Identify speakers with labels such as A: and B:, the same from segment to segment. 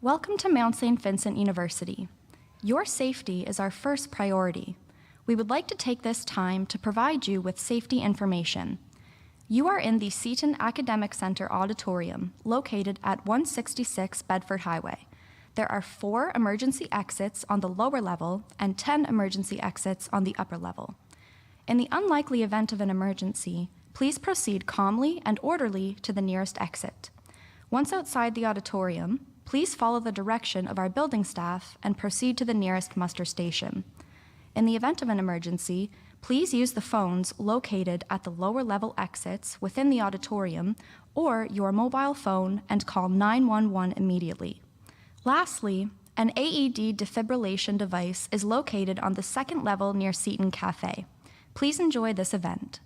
A: Welcome to Mount St. Vincent University. Your safety is our first priority. We would like to take this time to provide you with safety information. You are in the Seton Academic Center auditorium, located at 166 Bedford Highway. There are 4 emergency exits on the lower level and 10 emergency exits on the upper level. In the unlikely event of an emergency, please proceed calmly and orderly to the nearest exit. Once outside the auditorium, please follow the direction of our building staff and proceed to the nearest muster station. In the event of an emergency, please use the phones located at the lower level exits within the auditorium or your mobile phone and call 911 immediately. Lastly, an AED defibrillation device is located on the second level near Seton Cafe. Please enjoy this event.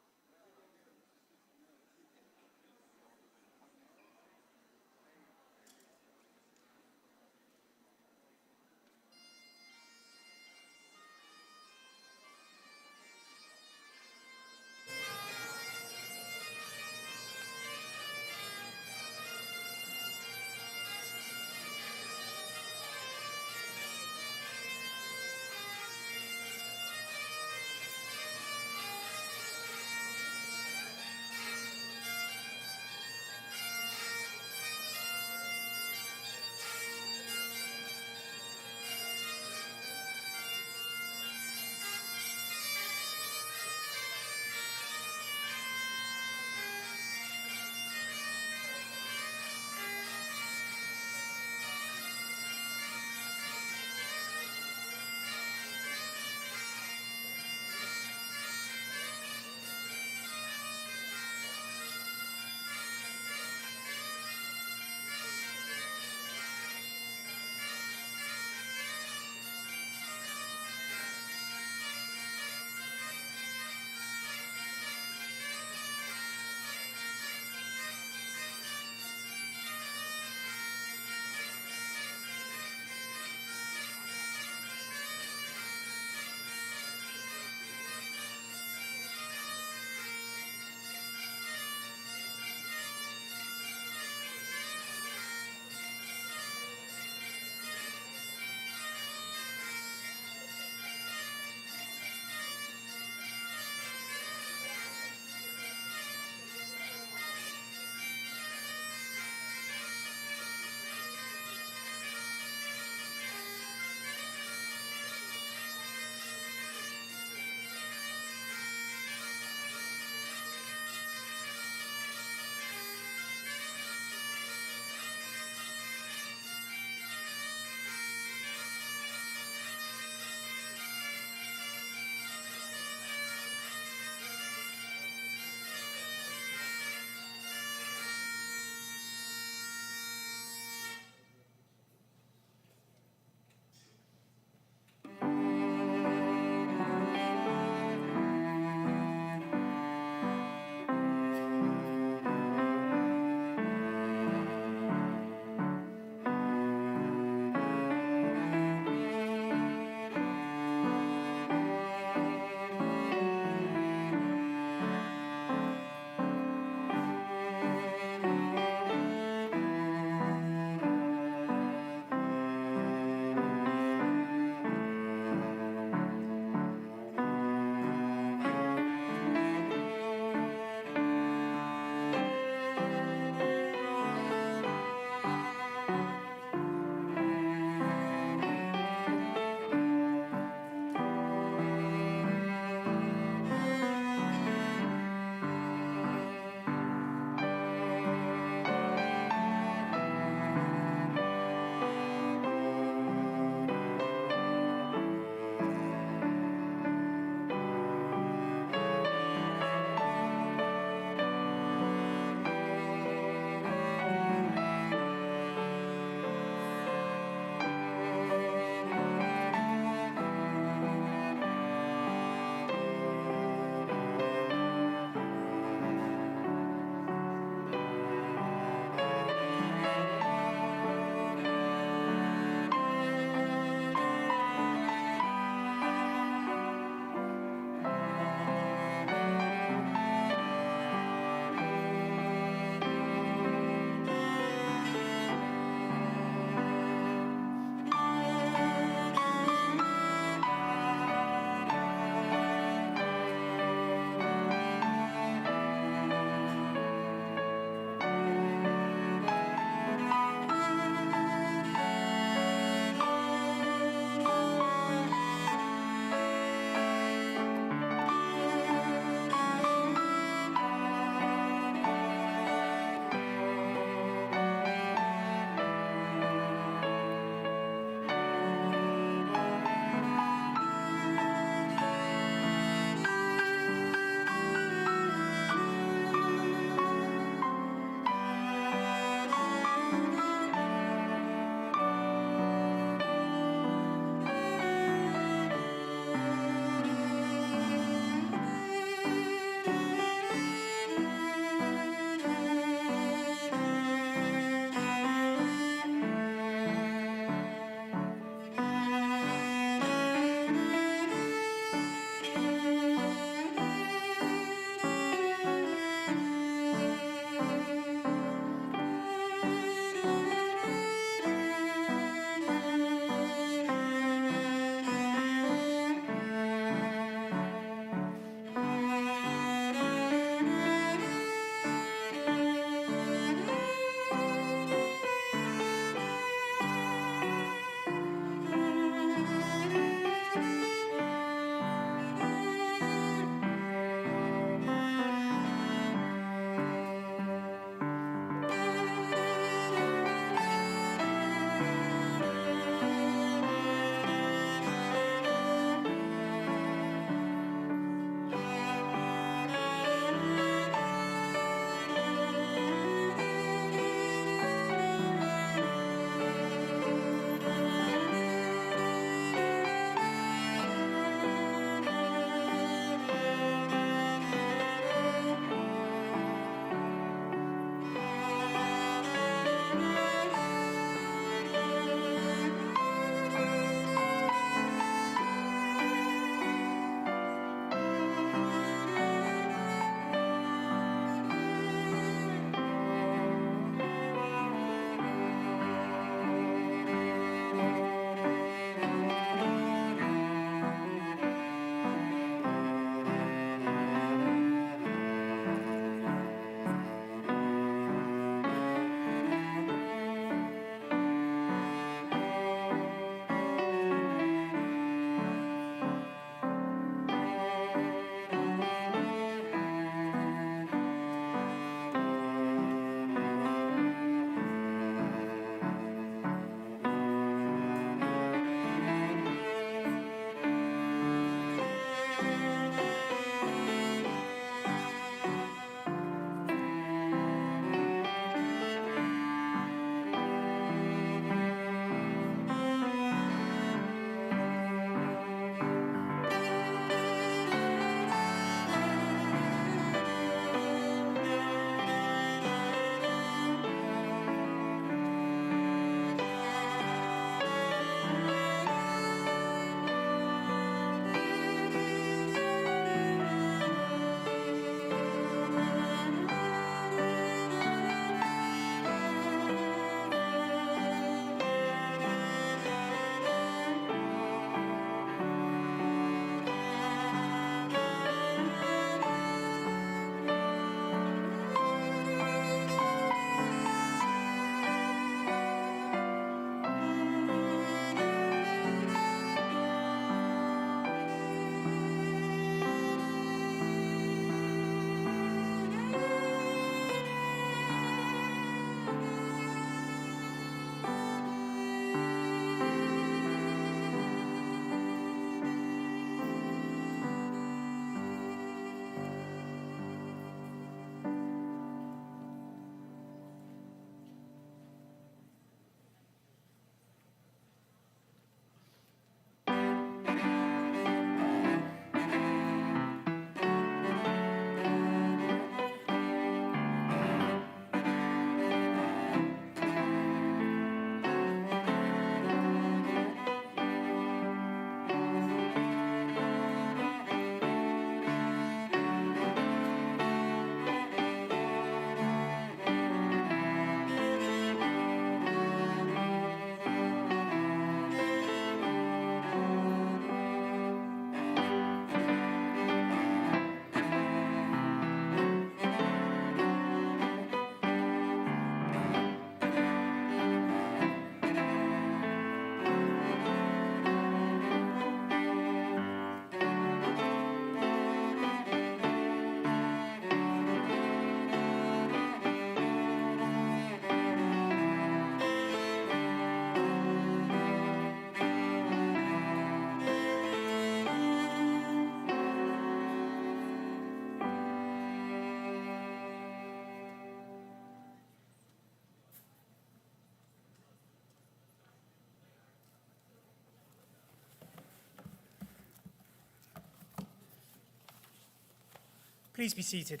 B: Please be seated.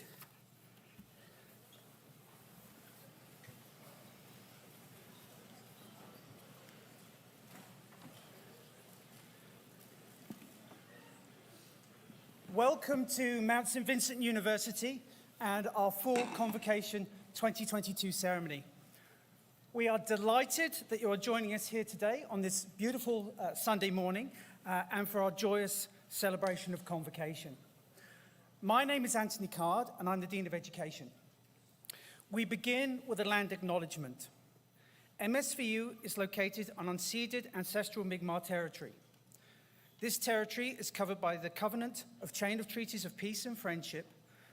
B: Welcome to Mount St. Vincent University and our full Convocation 2022 ceremony. We are delighted that you are joining us here today on this beautiful Sunday morning and for our joyous celebration of Convocation. My name is Anthony Card and I'm the Dean of Education. We begin with a land acknowledgement. MSVU is located on unceded ancestral Mi'kmaq territory. This territory is covered by the Covenant of Chain of Treaties of Peace and Friendship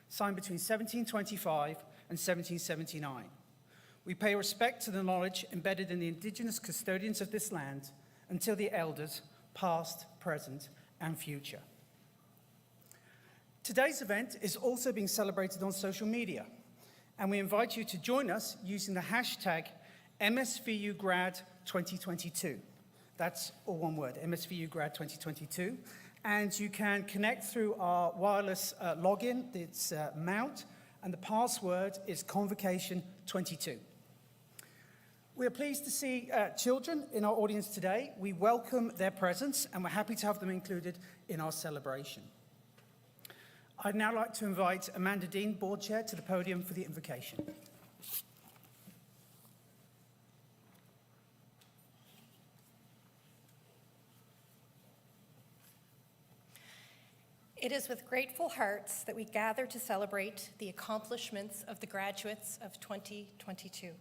B: signed between 1725 and 1779. We pay respect to the knowledge embedded in the indigenous custodians of this land until the elders, past, present, and future. Today's event is also being celebrated on social media, and we invite you to join us using the hashtag MSVUGrad2022. That's all one word, MSVUGrad2022. And you can connect through our wireless login. It's Mount, and the password is Convocation22. We are pleased to see children in our audience today. We welcome their presence, and we're happy to have them included in our celebration. I'd now like to invite Amanda Dean, Board Chair, to the podium for the invocation.
C: It is with grateful hearts that we gather to celebrate the accomplishments of the graduates of 2022.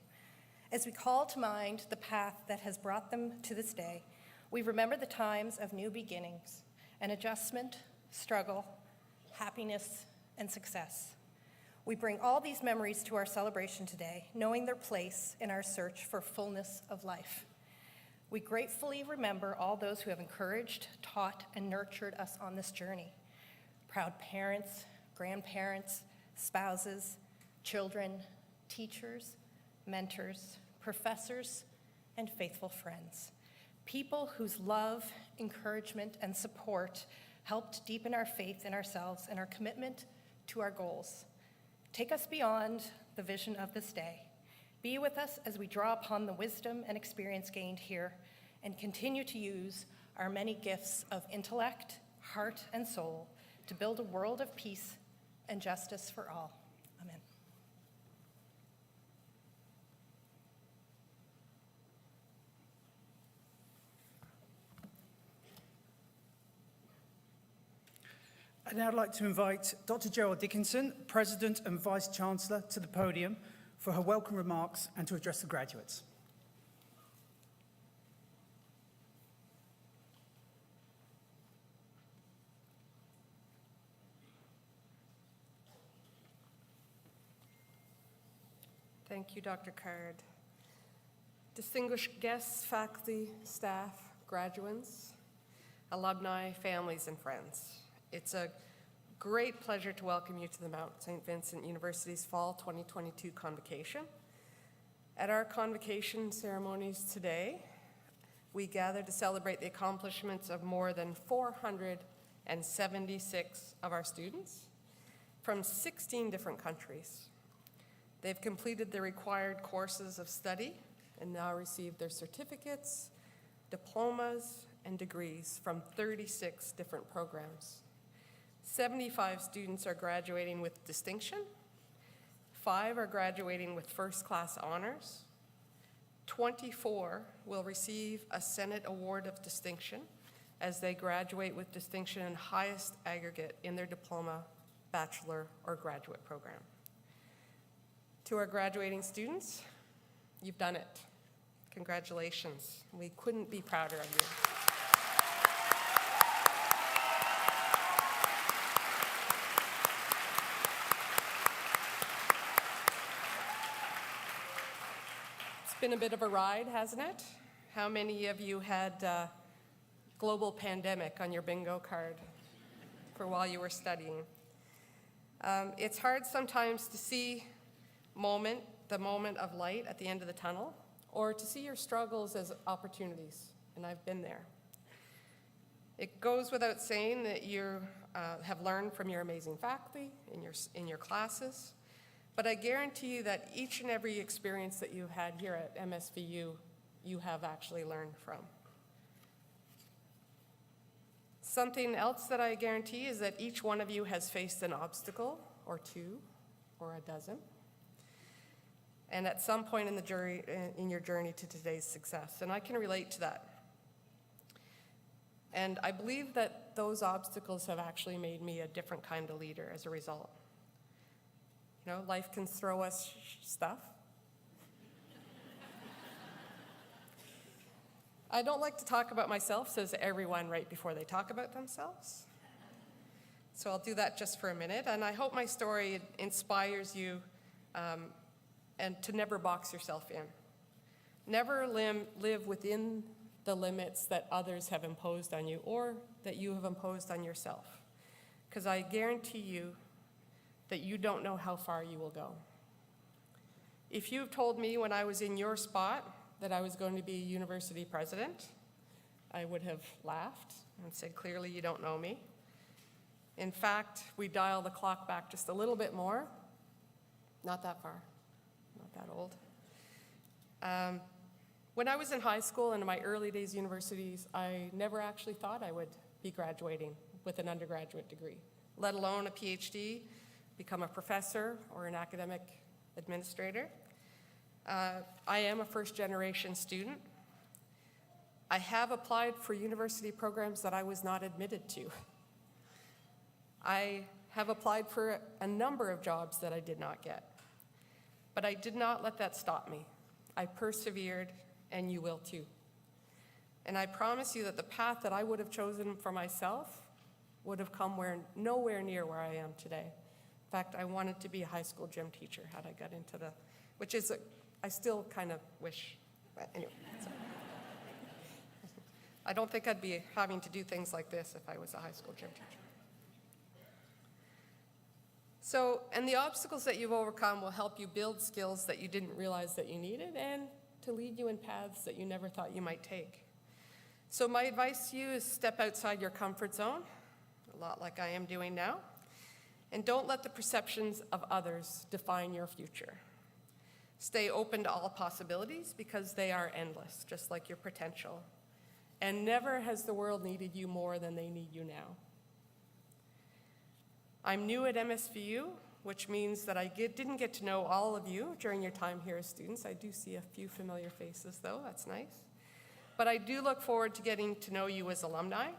C: As we call to mind the path that has brought them to this day, we remember the times of new beginnings and adjustment, struggle, happiness, and success. We bring all these memories to our celebration today, knowing their place in our search for fullness of life. We gratefully remember all those who have encouraged, taught, and nurtured us on this journey. Proud parents, grandparents, spouses, children, teachers, mentors, professors, and faithful friends. People whose love, encouragement, and support helped deepen our faith in ourselves and our commitment to our goals. Take us beyond the vision of this day. Be with us as we draw upon the wisdom and experience gained here and continue to use our many gifts of intellect, heart, and soul to build a world of peace and justice for all. Amen.
B: I'd now like to invite Dr. Gerald Dickinson, President and Vice Chancellor, to the podium for her welcome remarks and to address the graduates.
D: Thank you, Dr. Card. Distinguished guests, faculty, staff, graduates, alumni, families, and friends. It's a great pleasure to welcome you to the Mount St. Vincent University's Fall 2022 Convocation. At our Convocation ceremonies today, we gather to celebrate the accomplishments of more than 476 of our students from 16 different countries. They've completed the required courses of study and now receive their certificates, diplomas, and degrees from 36 different programs. 75 students are graduating with distinction, 5 are graduating with first-class honors, 24 will receive a Senate Award of Distinction as they graduate with distinction in highest aggregate in their diploma, bachelor, or graduate program. To our graduating students, you've done it. Congratulations. We couldn't be prouder of you. It's been a bit of a ride, hasn't it? How many of you had global pandemic on your bingo card for while you were studying? It's hard sometimes to see the moment of light at the end of the tunnel, or to see your struggles as opportunities, and I've been there. It goes without saying that you have learned from your amazing faculty in your classes, but I guarantee you that each and every experience that you've had here at MSVU, you have actually learned from. Something else that I guarantee is that each one of you has faced an obstacle or two or a dozen, and at some point in your journey to today's success, and I can relate to that. And I believe that those obstacles have actually made me a different kind of leader as a result. You know, life can throw us stuff. I don't like to talk about myself, says everyone right before they talk about themselves. So I'll do that just for a minute, and I hope my story inspires you and to never box yourself in. Never live within the limits that others have imposed on you or that you have imposed on yourself. Because I guarantee you that you don't know how far you will go. If you've told me when I was in your spot that I was going to be university president, I would have laughed and said, clearly you don't know me. In fact, we dial the clock back just a little bit more, not that far, not that old. When I was in high school and in my early days universities, I never actually thought I would be graduating with an undergraduate degree, let alone a PhD, become a professor or an academic administrator. I am a first-generation student. I have applied for university programs that I was not admitted to. I have applied for a number of jobs that I did not get. But I did not let that stop me. I persevered, and you will too. And I promise you that the path that I would have chosen for myself would have come nowhere near where I am today. In fact, I wanted to be a high school gym teacher had I got into which is, I still kind of wish, but anyway. I don't think I'd be having to do things like this if I was a high school gym teacher. So, and the obstacles that you've overcome will help you build skills that you didn't realize that you needed and to lead you in paths that you never thought you might take. So my advice to you is step outside your comfort zone, a lot like I am doing now, and don't let the perceptions of others define your future. Stay open to all possibilities because they are endless, just like your potential. And never has the world needed you more than they need you now. I'm new at MSVU, which means that I didn't get to know all of you during your time here as students. I do see a few familiar faces, though. That's nice. But I do look forward to getting to know you as alumni.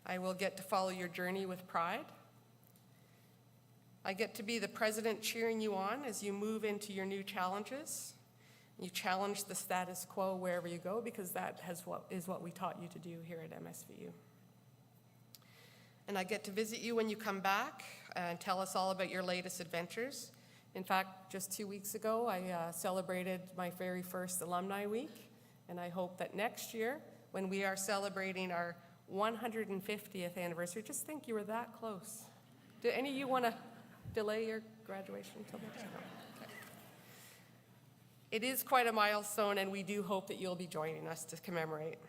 D: I will get to follow your journey with pride. I get to be the president cheering you on as you move into your new challenges. You challenge the status quo wherever you go because that is what we taught you to do here at MSVU. And I get to visit you when you come back and tell us all about your latest adventures. In fact, just 2 weeks ago, I celebrated my very first Alumni Week, and I hope that next year, when we are celebrating our 150th anniversary, just think you were that close. Do any of you want to delay your graduation until next year? Okay. It is quite a milestone, and we do hope that you'll be joining us to commemorate.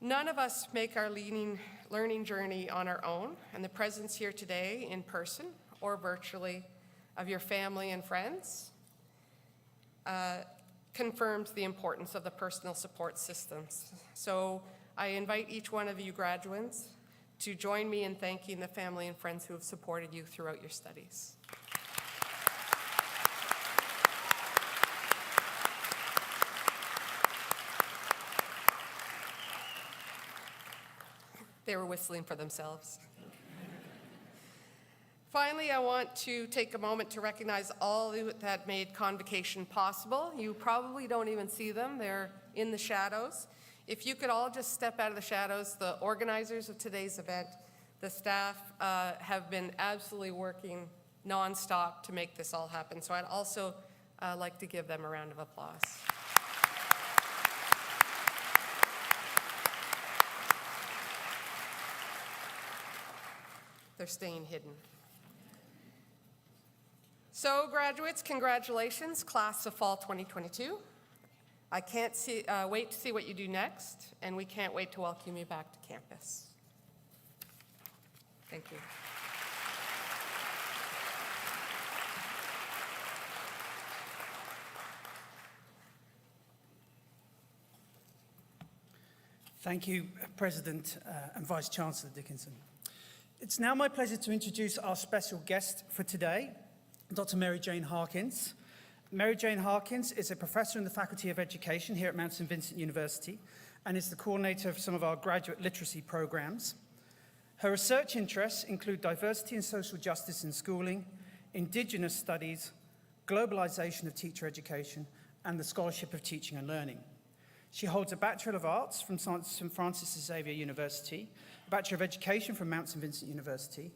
D: None of us make our learning journey on our own, and the presence here today in person or virtually of your family and friends confirms the importance of the personal support systems. So I invite each one of you graduates to join me in thanking the family and friends who have supported you throughout your studies. They were whistling for themselves. Finally, I want to take a moment to recognize all that made Convocation possible. You probably don't even see them. They're in the shadows. If you could all just step out of the shadows, the organizers of today's event, the staff have been absolutely working nonstop to make this all happen. So I'd also like to give them a round of applause. They're staying hidden. So graduates, congratulations, class of fall 2022. I can't wait to see what you do next, and we can't wait to welcome you back to campus. Thank you.
B: Thank you, President and Vice Chancellor Dickinson. It's now my pleasure to introduce our special guest for today, Dr. Mary Jane Harkins. Mary Jane Harkins is a professor in the Faculty of Education here at Mount St. Vincent University and is the coordinator of some of our graduate literacy programs. Her research interests include diversity and social justice in schooling, Indigenous studies, globalization of teacher education, and the scholarship of teaching and learning. She holds a Bachelor of Arts from St. Francis Xavier University, a Bachelor of Education from Mount St. Vincent University,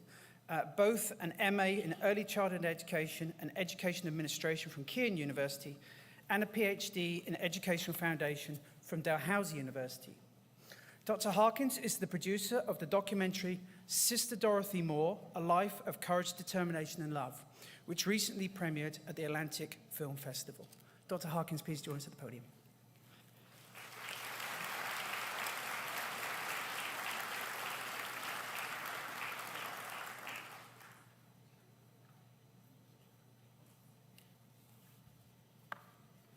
B: both an MA in Early Childhood Education and Education Administration from Kean University, and a PhD in Educational Foundation from Dalhousie University. Dr. Harkins is the producer of the documentary Sister Dorothy Moore, A Life of Courage, Determination and Love, which recently premiered at the Atlantic Film Festival. Dr. Harkins, please join us at the podium.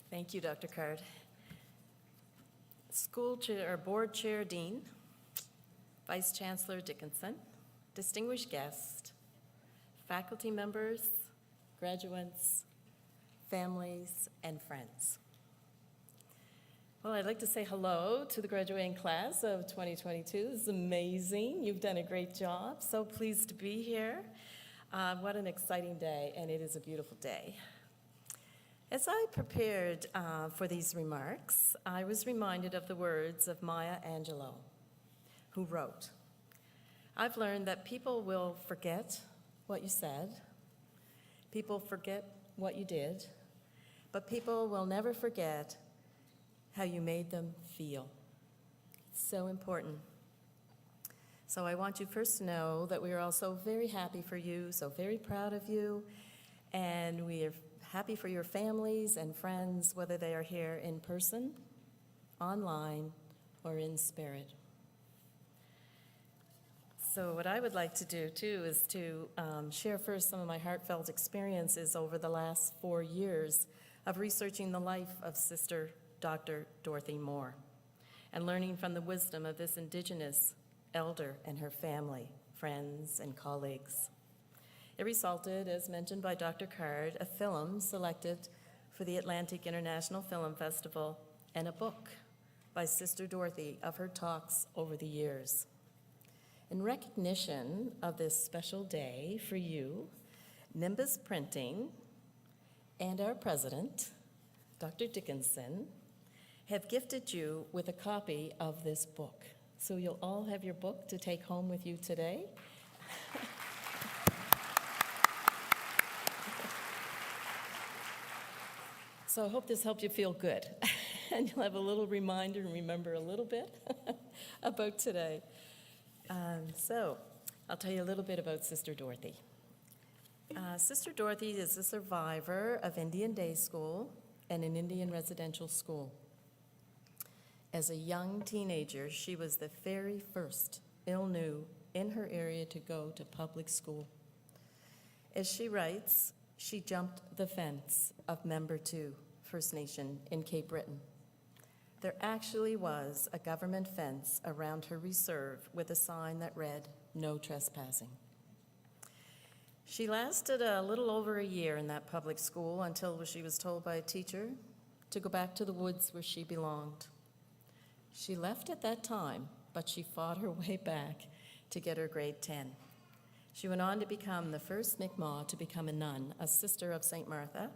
E: Thank you, Dr. Card. School Chair, or Board Chair Dean, Vice Chancellor Dickinson, distinguished guests, faculty members, graduates, families, and friends. Well, I'd like to say hello to the graduating class of 2022. This is amazing. You've done a great job. So pleased to be here. What an exciting day, and it is a beautiful day. As I prepared for these remarks, I was reminded of the words of Maya Angelou, who wrote, "I've learned that people will forget what you said, people forget what you did, but people will never forget how you made them feel." It's so important. So I want you first to know that we are all so very happy for you, so very proud of you, and we are happy for your families and friends, whether they are here in person, online, or in spirit. So what I would like to do, too, is to share first some of my heartfelt experiences over the last 4 years of researching the life of Sister Dr. Dorothy Moore and learning from the wisdom of this Indigenous elder and her family, friends, and colleagues. It resulted, as mentioned by Dr. Card, a film selected for the Atlantic International Film Festival and a book by Sister Dorothy of her talks over the years. In recognition of this special day for you, Nimbus Printing and our president, Dr. Dickinson, have gifted you with a copy of this book. So you'll all have your book to take home with you today. So I hope this helped you feel good, and you'll have a little reminder and remember a little bit about today. So I'll tell you a little bit about Sister Dorothy. Sister Dorothy is a survivor of Indian day school and an Indian residential school. As a young teenager, she was the very first Innu in her area to go to public school. As she writes, she jumped the fence of Member 2 First Nation in Cape Breton. There actually was a government fence around her reserve with a sign that read, "No trespassing." She lasted a little over a year in that public school until she was told by a teacher to go back to the woods where she belonged. She left at that time, but she fought her way back to get her grade 10. She went on to become the first Mi'kmaq to become a nun, a sister of St. Martha,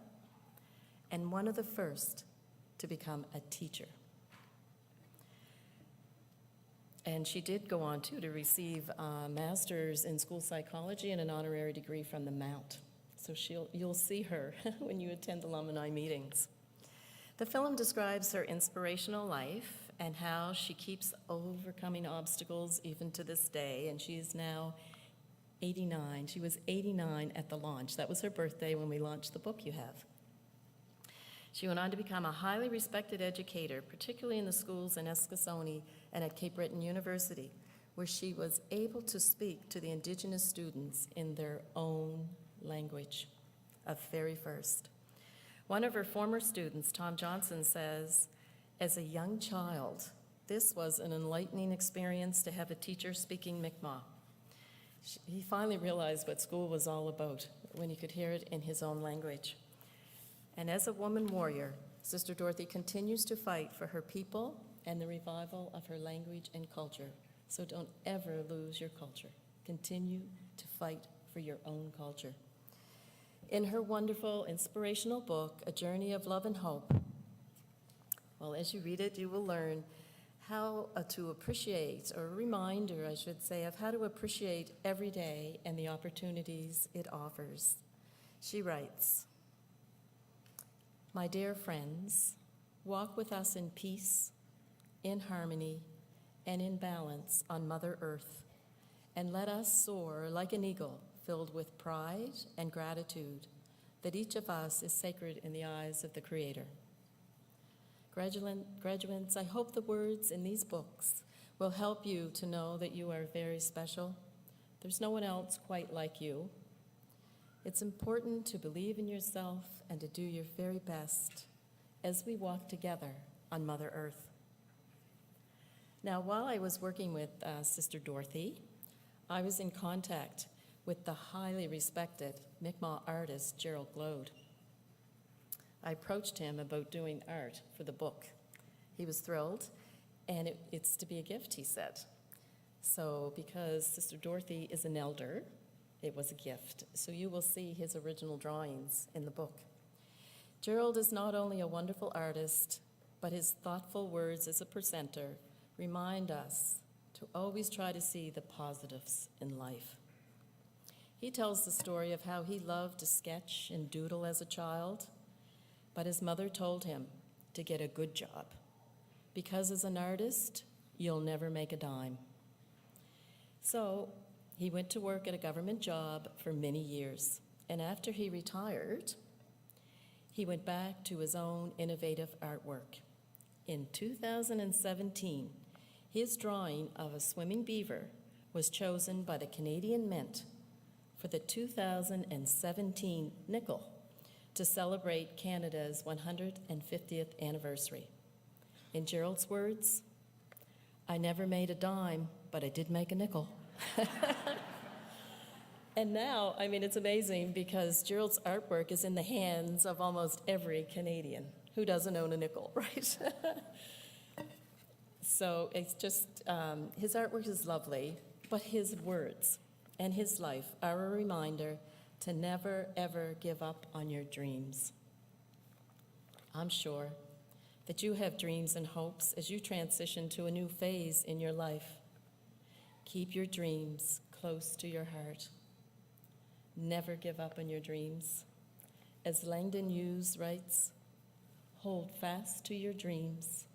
E: and one of the first to become a teacher. And she did go on, too, to receive a master's in school psychology and an honorary degree from the Mount. So you'll see her when you attend alumni meetings. The film describes her inspirational life and how she keeps overcoming obstacles even to this day, and she is now 89. She was 89 at the launch. That was her birthday when we launched the book you have. She went on to become a highly respected educator, particularly in the schools in Eskasoni and at Cape Breton University, where she was able to speak to the Indigenous students in their own language, a very first. One of her former students, Tom Johnson, says, as a young child, this was an enlightening experience to have a teacher speaking Mi'kmaq. He finally realized what school was all about when he could hear it in his own language. And as a woman warrior, Sister Dorothy continues to fight for her people and the revival of her language and culture. So don't ever lose your culture. Continue to fight for your own culture. In her wonderful, inspirational book, A Journey of Love and Hope, well, as you read it, you will learn how to appreciate, or a reminder, I should say, of how to appreciate every day and the opportunities it offers. She writes, "My dear friends, walk with us in peace, in harmony, and in balance on Mother Earth, and let us soar like an eagle filled with pride and gratitude that each of us is sacred in the eyes of the Creator. Graduates, I hope the words in these books will help you to know that you are very special. There's no one else quite like you. It's important to believe in yourself and to do your very best as we walk together on Mother Earth." Now, while I was working with Sister Dorothy, I was in contact with the highly respected Mi'kmaq artist, Gerald Glode. I approached him about doing art for the book. He was thrilled, and it's to be a gift, he said. So because Sister Dorothy is an elder, it was a gift. So you will see his original drawings in the book. Gerald is not only a wonderful artist, but his thoughtful words as a presenter remind us to always try to see the positives in life. He tells the story of how he loved to sketch and doodle as a child, but his mother told him to get a good job, because as an artist, you'll never make a dime. So he went to work at a government job for many years, and after he retired, he went back to his own innovative artwork. In 2017, his drawing of a swimming beaver was chosen by the Canadian Mint for the 2017 nickel to celebrate Canada's 150th anniversary. In Gerald's words, "I never made a dime, but I did make a nickel." And now, it's amazing because Gerald's artwork is in the hands of almost every Canadian. Who doesn't own a nickel, right? So it's just, his artwork is lovely, but his words and his life are a reminder to never, ever give up on your dreams. I'm sure that you have dreams and hopes as you transition to a new phase in your life. Keep your dreams close to your heart. Never give up on your dreams. As Langdon Hughes writes, hold fast to your dreams.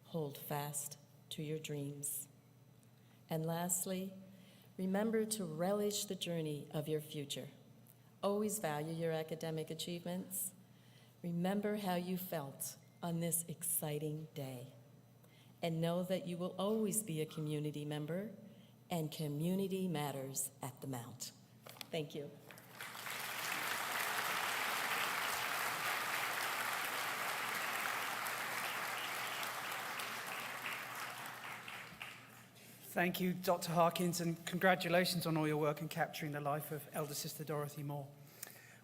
E: Hold fast to your dreams. And lastly, remember to relish the journey of your future. Always value your academic achievements. Remember how you felt on this exciting day. And know that you will always be a community member, and community matters at the Mount. Thank you.
B: Thank you, Dr. Harkins, and congratulations on all your work in capturing the life of Elder Sister Dorothy Moore.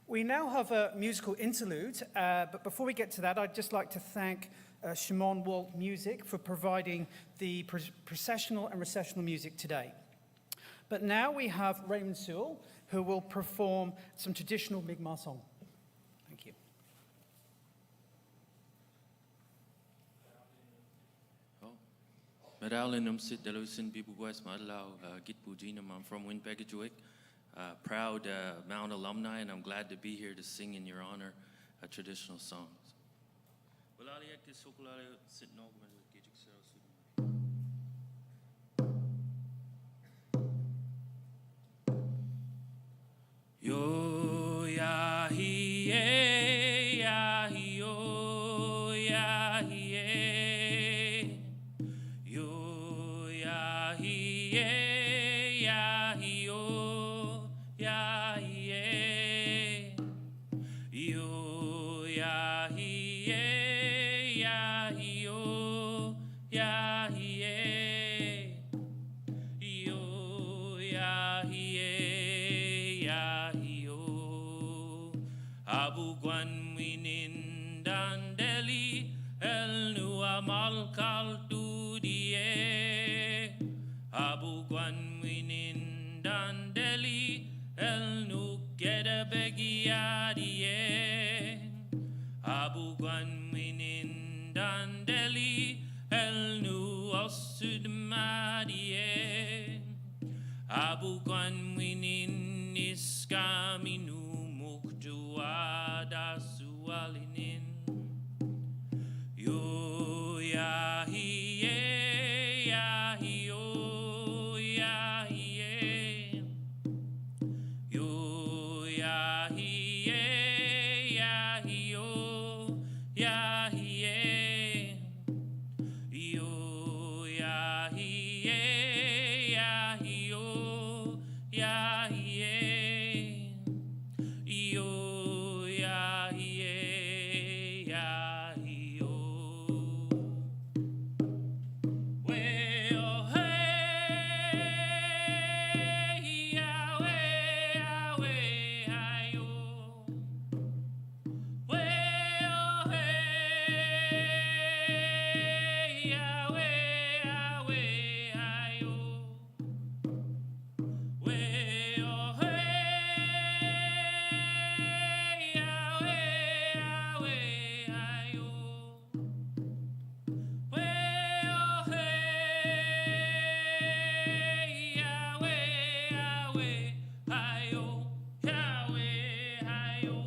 B: We now have a musical interlude, but before we get to that, I'd just like to thank Shimon Walt Music for providing the processional and recessional music today. But now we have Raymond Sewell, who will perform some traditional Mi'kmaq song. Thank you.
F: I'm from Winpegajuik, proud Mount alumni, and I'm glad to be here to sing in your honor traditional songs. Yo ya hi ya hi yo ya hi yo ya hi nu osudmadie abukan winin iskaminu mukjuada sualinin yo yahiye yahiyo yahiye yo yahiye yahiyo yahiye yo yahiye yahiyo yahiye yo yahiye yahiyo we oh hey Yahweh Yahweh ayo we oh hey Yahweh Yahweh ayo we oh hey Yahweh Yahweh ayo we oh hey Yahweh Yahweh ayo Yahweh ayo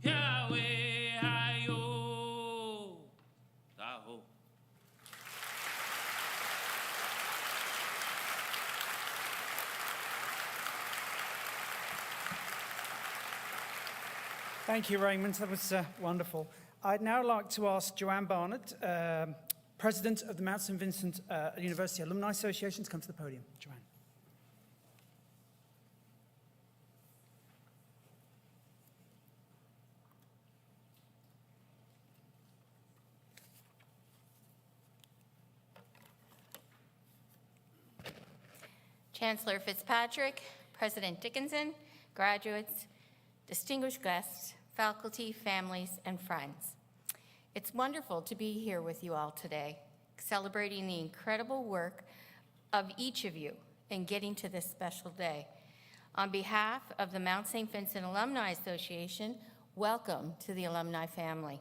F: Yahweh ayo Tahoe.
B: Thank you, Raymond. That was wonderful. I'd now like to ask Joanne Barnett, President of the Mount St. Vincent University Alumni Association, to come to the podium. Joanne.
G: Chancellor Fitzpatrick, President Dickinson, graduates, distinguished guests, faculty, families, and friends. It's wonderful to be here with you all today, celebrating the incredible work of each of you in getting to this special day. On behalf of the Mount St. Vincent Alumni Association, welcome to the alumni family.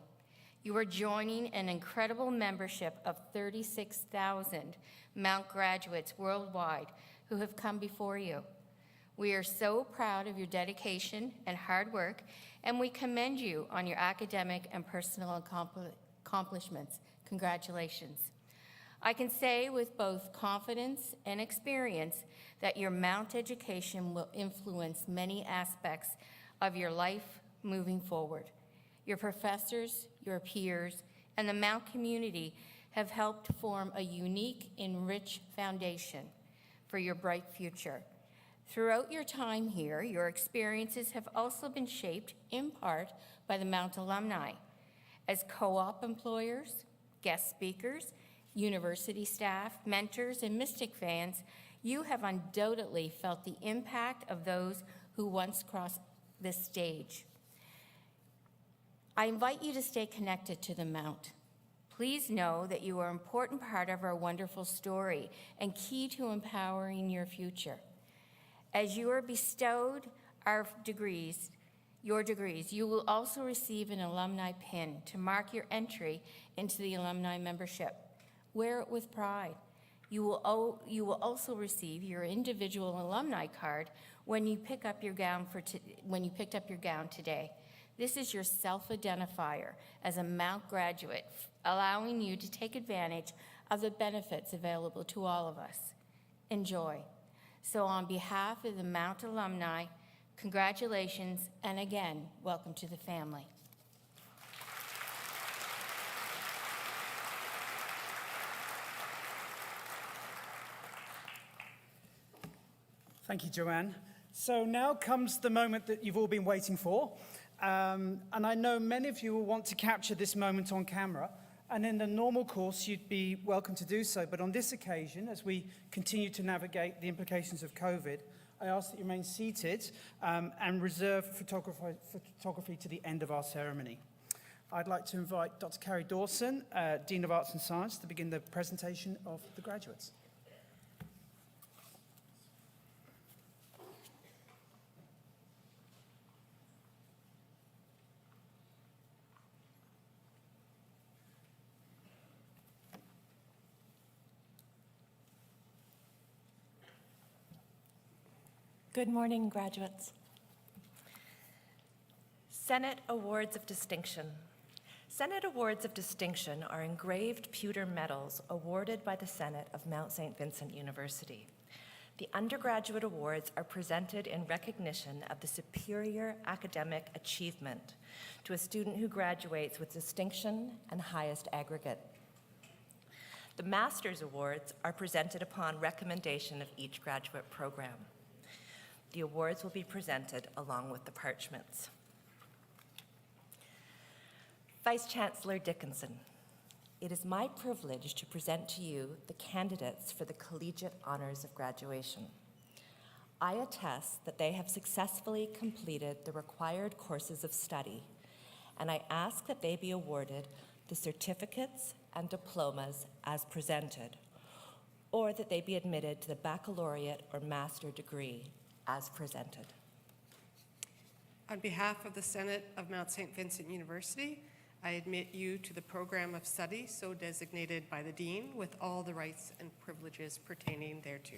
G: You are joining an incredible membership of 36,000 Mount graduates worldwide who have come before you. We are so proud of your dedication and hard work, and we commend you on your academic and personal accomplishments. Congratulations. I can say with both confidence and experience that your Mount education will influence many aspects of your life moving forward. Your professors, your peers, and the Mount community have helped form a unique and rich foundation for your bright future. Throughout your time here, your experiences have also been shaped in part by the Mount alumni. As co-op employers, guest speakers, university staff, mentors, and Mystic fans, you have undoubtedly felt the impact of those who once crossed this stage. I invite you to stay connected to the Mount. Please know that you are an important part of our wonderful story and key to empowering your future. As you are bestowed your degrees, you will also receive an alumni pin to mark your entry into the alumni membership. Wear it with pride. You will also receive your individual alumni card when you picked up your gown today. This is your self-identifier as a Mount graduate, allowing you to take advantage of the benefits available to all of us. Enjoy. So on behalf of the Mount alumni, congratulations, and again, welcome to the family.
B: Thank you, Joanne. So now comes the moment that you've all been waiting for. And I know many of you will want to capture this moment on camera. And in the normal course, you'd be welcome to do so. But on this occasion, as we continue to navigate the implications of COVID, I ask that you remain seated and reserve photography to the end of our ceremony. I'd like to invite Dr. Carrie Dawson, Dean of Arts and Science, to begin the presentation of the graduates.
H: Good morning, graduates. Senate Awards of Distinction. Senate Awards of Distinction are engraved pewter medals awarded by the Senate of Mount St. Vincent University. The undergraduate awards are presented in recognition of the superior academic achievement to a student who graduates with distinction and highest aggregate. The Master's Awards are presented upon recommendation of each graduate program. The awards will be presented along with the parchments. Vice Chancellor Dickinson, it is my privilege to present to you the candidates for the Collegiate Honors of Graduation. I attest that they have successfully completed the required courses of study, and I ask that they be awarded the certificates and diplomas as presented, or that they be admitted to the baccalaureate or master degree as presented.
D: On behalf of the Senate of Mount St. Vincent University, I admit you to the program of study so designated by the Dean with all the rights and privileges pertaining thereto.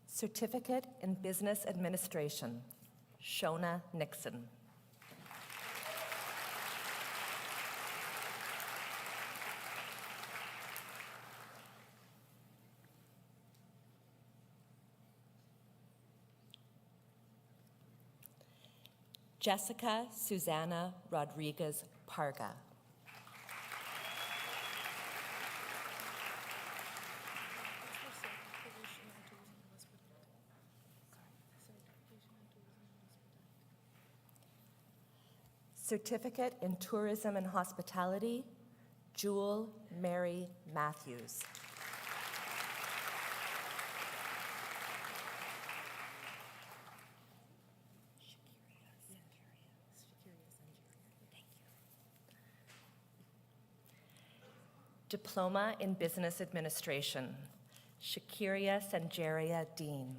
H: Certificate in Business Administration, Shona Nixon. Jessica Susanna Rodriguez Parga. Certificate in Tourism and Hospitality, Jewel Mary Matthews. Diploma in Business Administration, Shakiria Sanjaria Dean.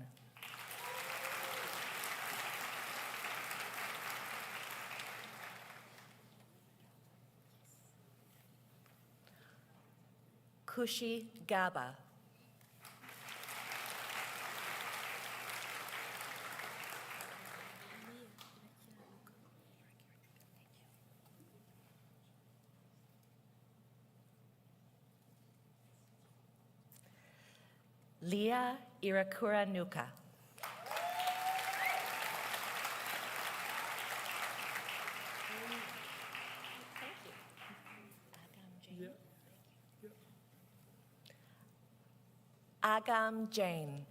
H: Kushi Gaba. Leah Irakura Nuka. Agam Jain.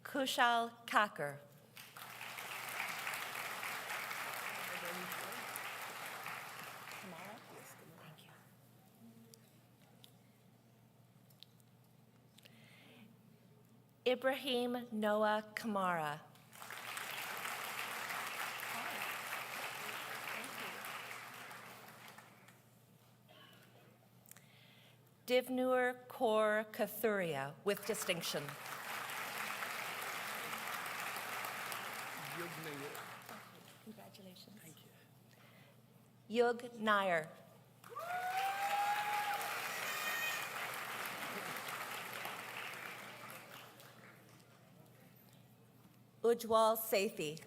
H: Kushal Kakar. Ibrahim Noah Kamara. Divnur Kaur Kathuria with distinction. Congratulations. Thank you. Yug Nair. Ujwal Sethi.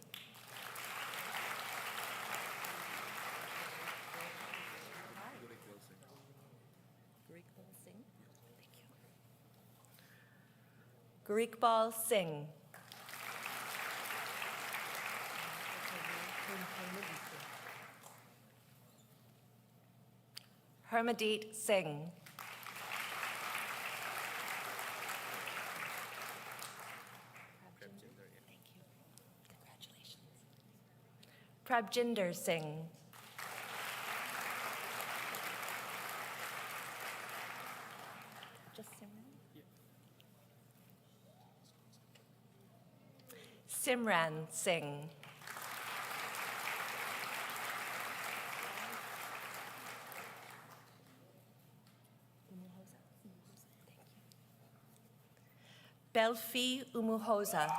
H: Greekbal Singh. Hermadit Singh. Prabjinder Singh. Simran Singh. Belfi Umuhoza.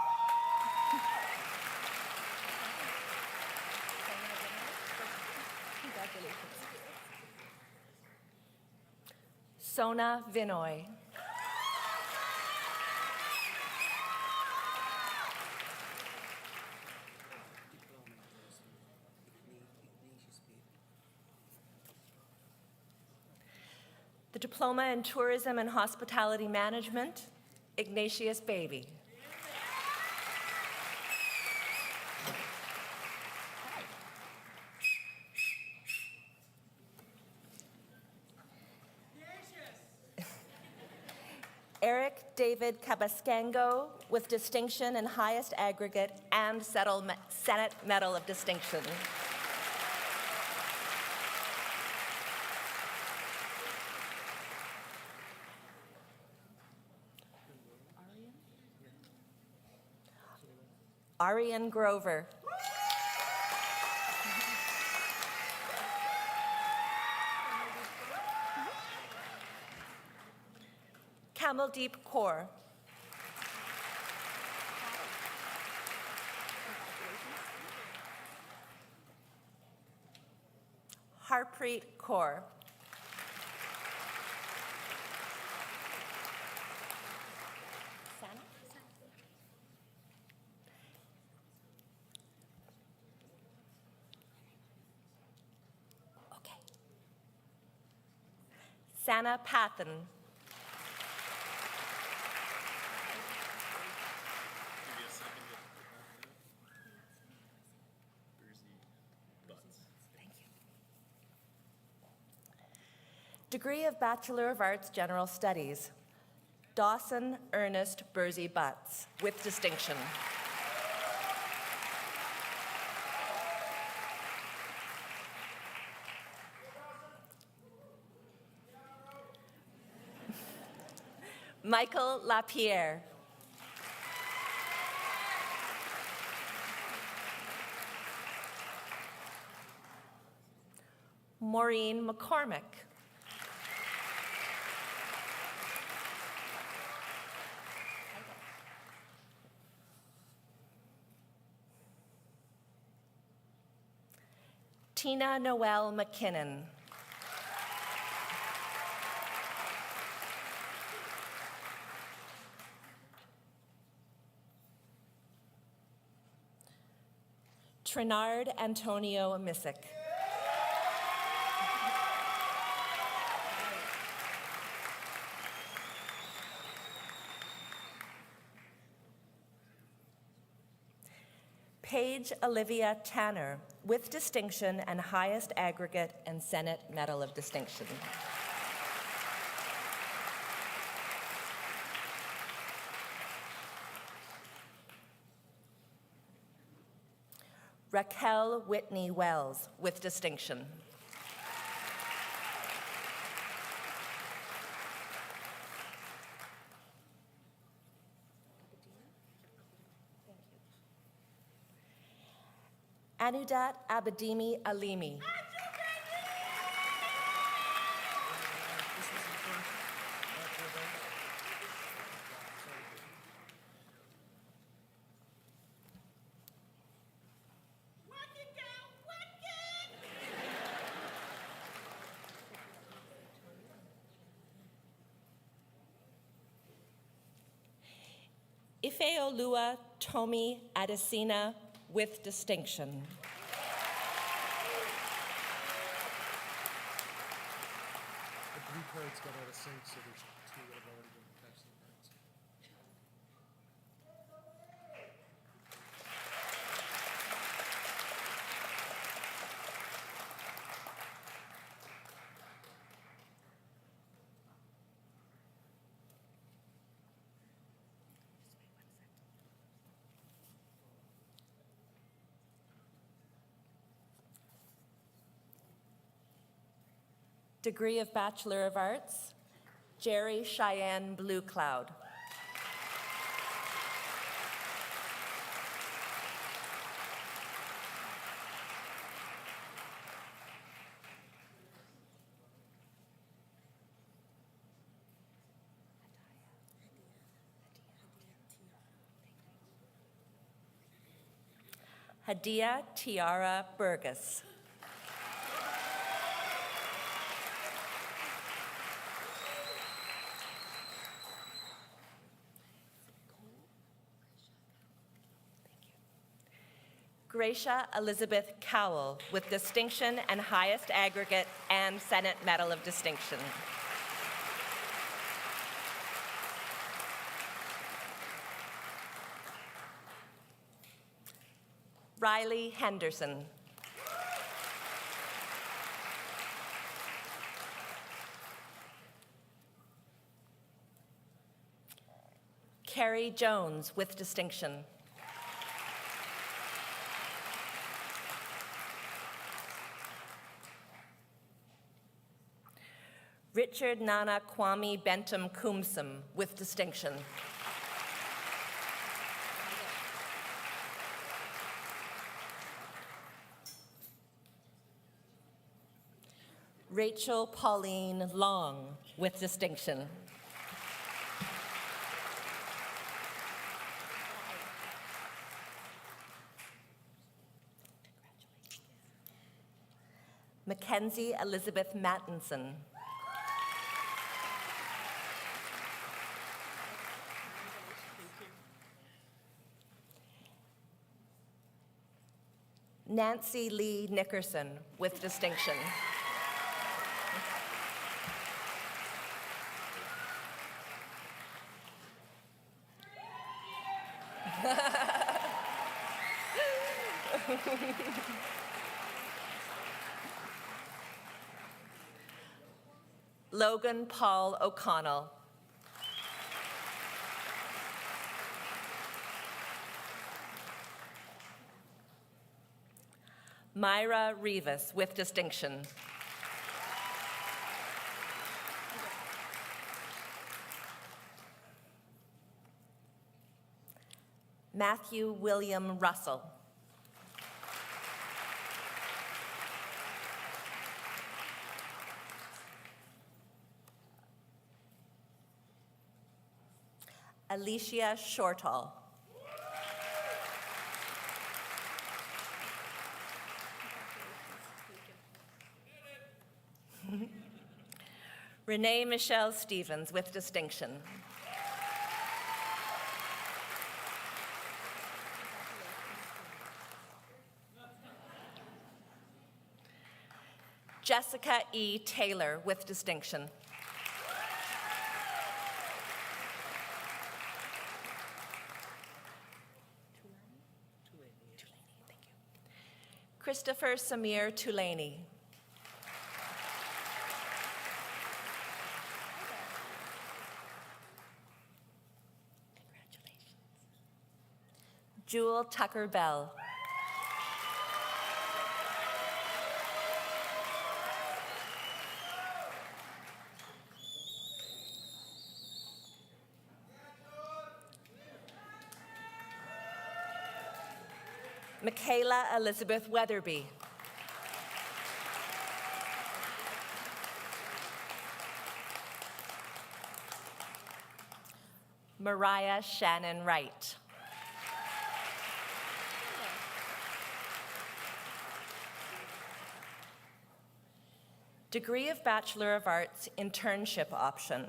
H: Sona Vinoy. The Diploma in Tourism and Hospitality Management, Ignatius Baby. Eric David Cabascango with distinction and highest aggregate and Senate Medal of Distinction. Arian Grover. Kamaldeep Kaur. Harpreet Kaur. Okay. Sana Pathan. Degree of Bachelor of Arts, General Studies, Dawson Ernest Bursey Butts, with distinction. Michael Lapierre. Maureen McCormick. Tina Noel McKinnon. Trinard Antonio Missick. Paige Olivia Tanner, with distinction and highest aggregate and Senate Medal of Distinction. Raquel Whitney Wells, with distinction. Anudat Abadimi Alimi. Ifeoluwa Tomi Adesina, with distinction.
I: The blue cards got out of sync, so there's two that have already been attached to the cards.
H: Degree of Bachelor of Arts, Jerry Cheyenne Blue Cloud. Hadia Tiara Burgess. Gracia Elizabeth Cowell with distinction and highest aggregate and Senate Medal of Distinction. Riley Henderson. Carrie Jones with distinction. Richard Nana Kwame Bentham Kumsum with distinction. Rachel Pauline Long with distinction. Mackenzie Elizabeth Mattinson. Nancy Lee Nickerson with distinction. Logan Paul O'Connell. Myra Rivas with distinction. Matthew William Russell. Alicia Shortall. Renee Michelle Stevens with distinction. Jessica E. Taylor with distinction. Christopher Samir Tulaney. Jewel Tucker Bell. Michaela Elizabeth Weatherby. Mariah Shannon Wright. Degree of Bachelor of Arts internship option.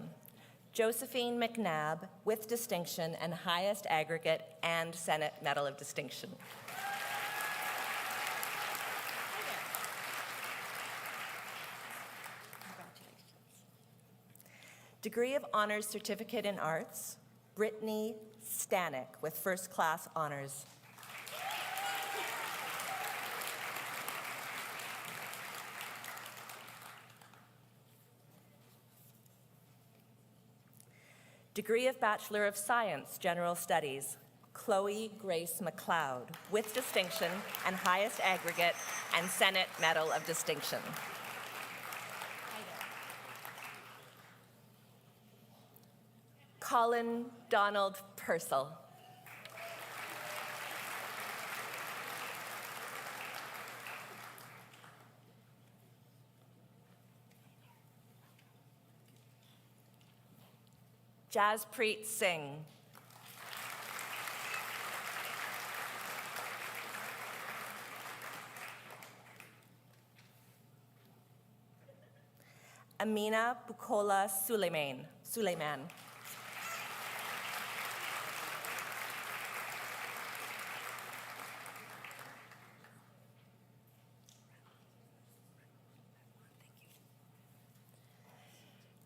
H: Josephine McNabb with distinction and highest aggregate and Senate Medal of Distinction. Degree of Honors Certificate in Arts, Brittany Stanek with first class honors. Degree of Bachelor of Science, General Studies, Chloe Grace McLeod with distinction and highest aggregate and Senate Medal of Distinction. Colin Donald Purcell. Jaspreet Singh. Amina Bukola Suleiman.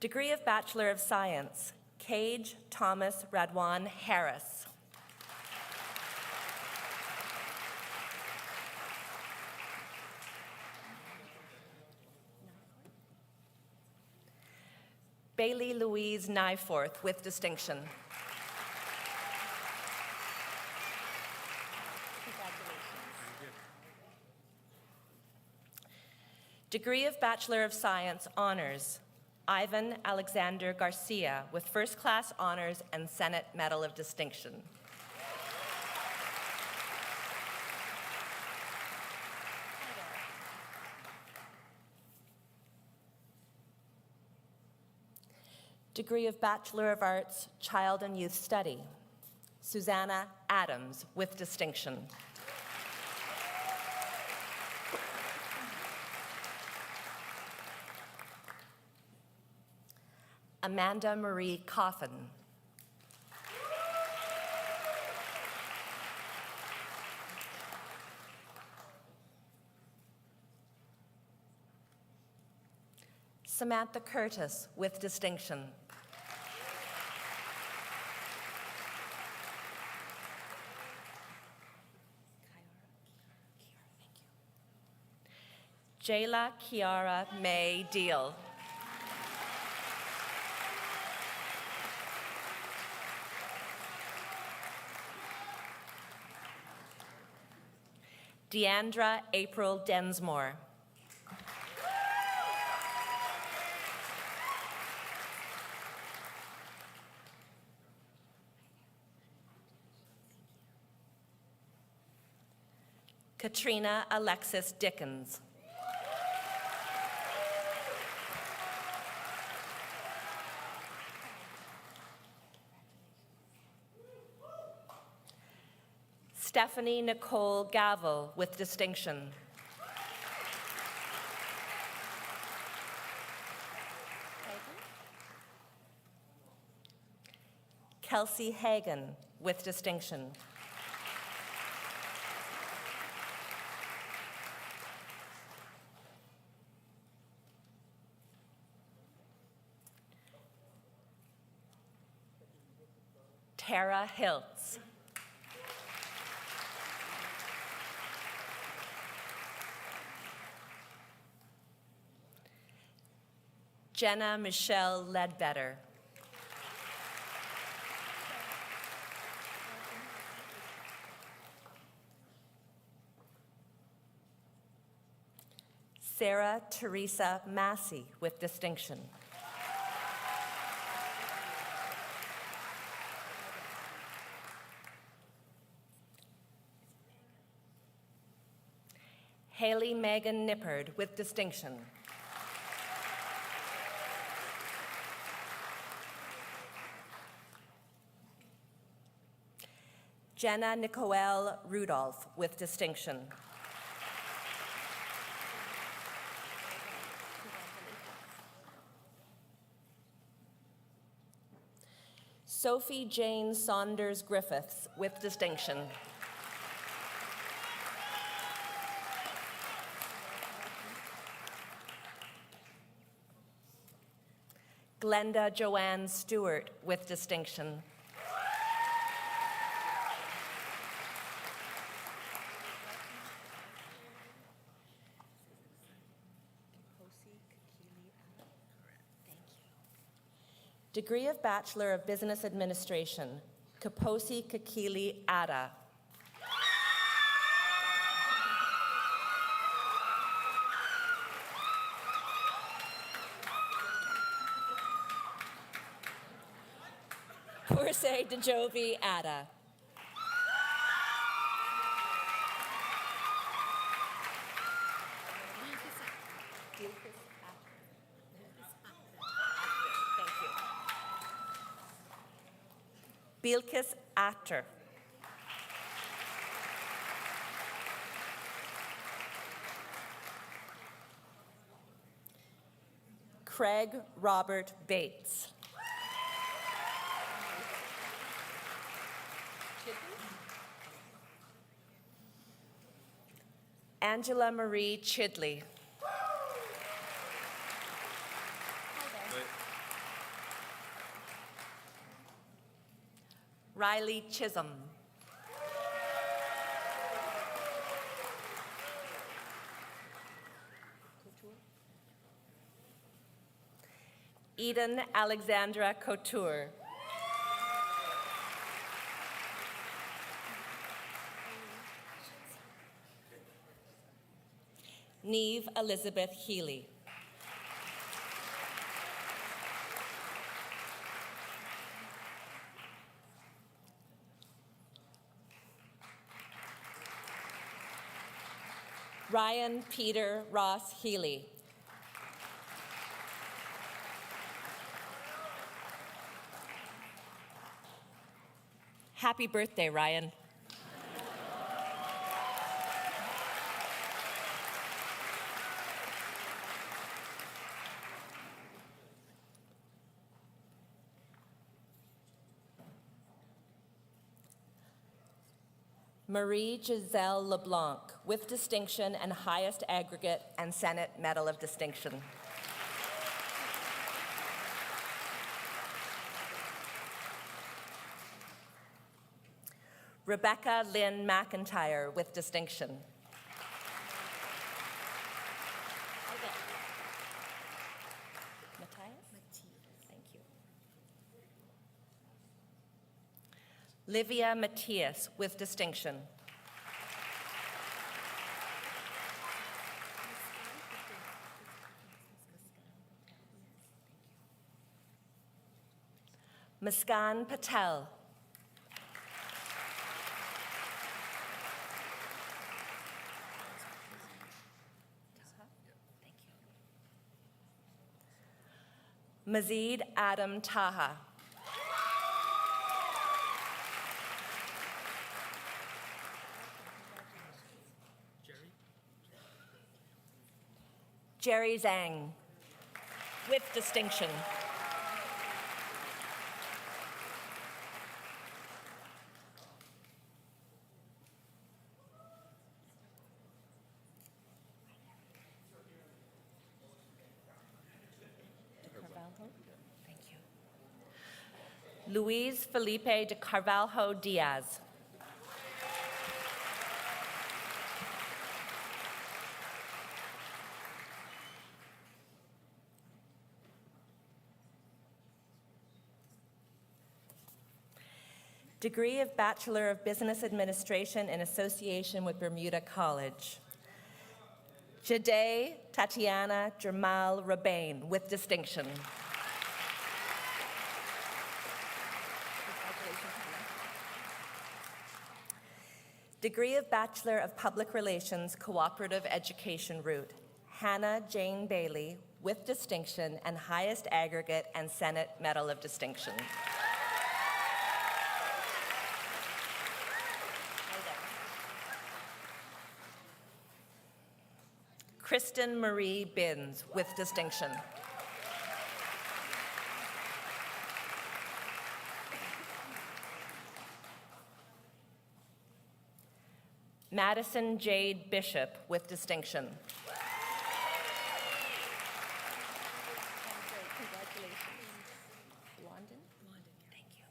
H: Degree of Bachelor of Science, Cage Thomas Radwan Harris. Bailey Louise Nyforth with distinction. Degree of Bachelor of Science, Honors, Ivan Alexander Garcia with First Class Honors and Senate Medal of Distinction. Degree of Bachelor of Arts, Child and Youth Study, Susanna Adams with distinction. Amanda Marie Coffin. Samantha Curtis with distinction. Jayla Kiara May Deal. Deandra April Densmore. Katrina Alexis Dickens. Stephanie Nicole Gavel with distinction. Kelsey Hagan with distinction. Tara Hiltz. Jenna Michelle Ledbetter. Sarah Teresa Massey with distinction. Haley Megan Nippard with distinction. Jenna Nicole Rudolph with distinction. Sophie Jane Saunders Griffiths with distinction. Glenda Joanne Stewart with distinction. Degree of Bachelor of Business Administration, Kaposi Kakili Ada. Horsey Dejovi Ada. Bilkis Atter. Craig Robert Bates. Angela Marie Chidley. Riley Chisholm. Eden Alexandra Couture. Neve Elizabeth Healy. Ryan Peter Ross Healy. Happy birthday, Ryan. Marie Giselle LeBlanc, with distinction and highest aggregate and Senate Medal of Distinction. Rebecca Lynn McIntyre, with distinction. Matthias? Thank you. Livia Matthias, with distinction. Muskan Patel. Mazid Adam Taha. Jerry Zhang, with distinction. Thank you. Luis Felipe de Carvalho Diaz. Degree of Bachelor of Business Administration in association with Bermuda College. Jade Tatiana Jamal Rabain, with distinction. Degree of Bachelor of Public Relations, Cooperative Education route. Hannah Jane Bailey, with distinction and highest aggregate and Senate Medal of Distinction. Kristen Marie Binns, with distinction. Madison Jade Bishop, with distinction. Thank you.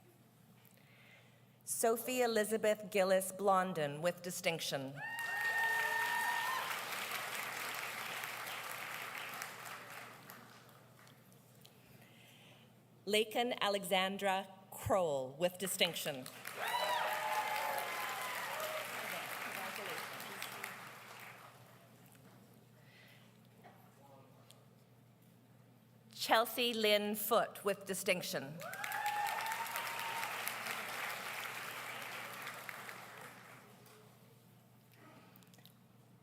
H: Sophie Elizabeth Gillis Blondin, with distinction. Laken Alexandra Kroll, with distinction. Chelsea Lynn Foote, with distinction.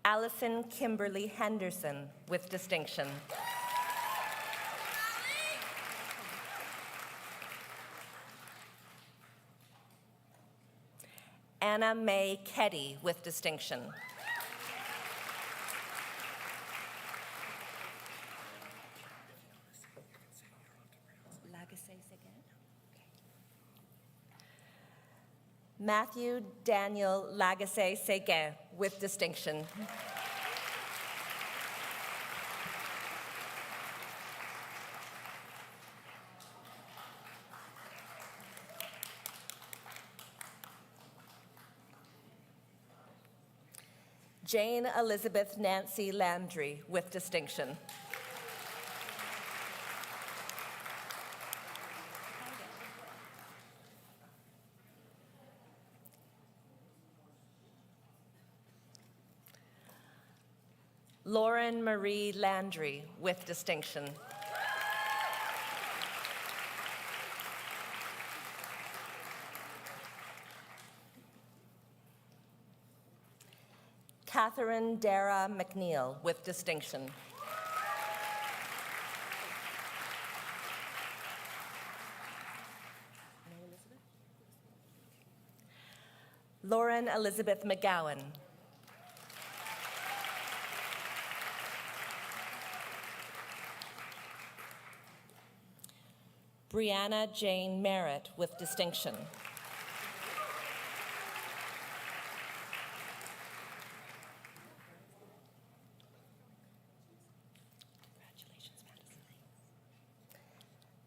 H: Allison Kimberly Henderson, with distinction. Anna Mae Keddy, with distinction. Matthew Daniel Lagacé Séguin with distinction. Jane Elizabeth Nancy Landry with distinction. Lauren Marie Landry with distinction. Catherine Dara McNeil with distinction. Lauren Elizabeth McGowan. Brianna Jane Merritt with distinction. Congratulations,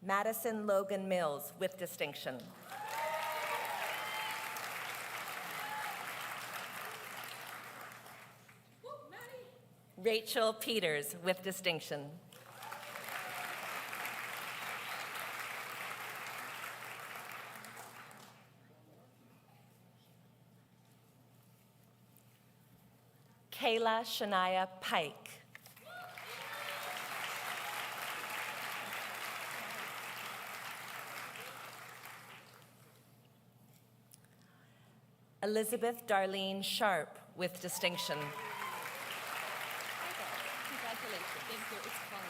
H: Madison Logan Mills with distinction. Rachel Peters with distinction. Kayla Shania Pike. Elizabeth Darlene Sharp with distinction.
E: Congratulations. Thank you. It's fun.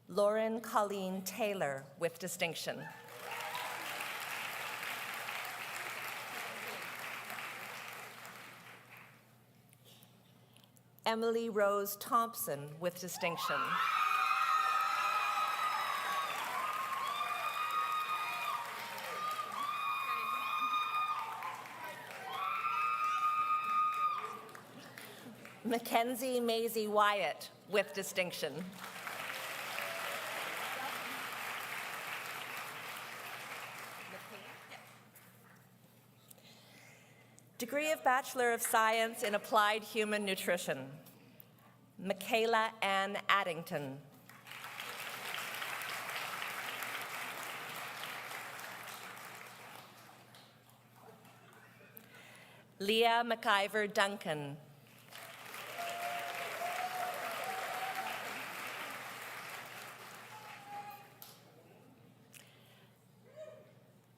H: Lauren Colleen Taylor with distinction. Emily Rose Thompson with distinction. Mackenzie Maisie Wyatt with distinction. Degree of Bachelor of Science in Applied Human Nutrition, Michaela Ann Addington. Leah McIver Duncan.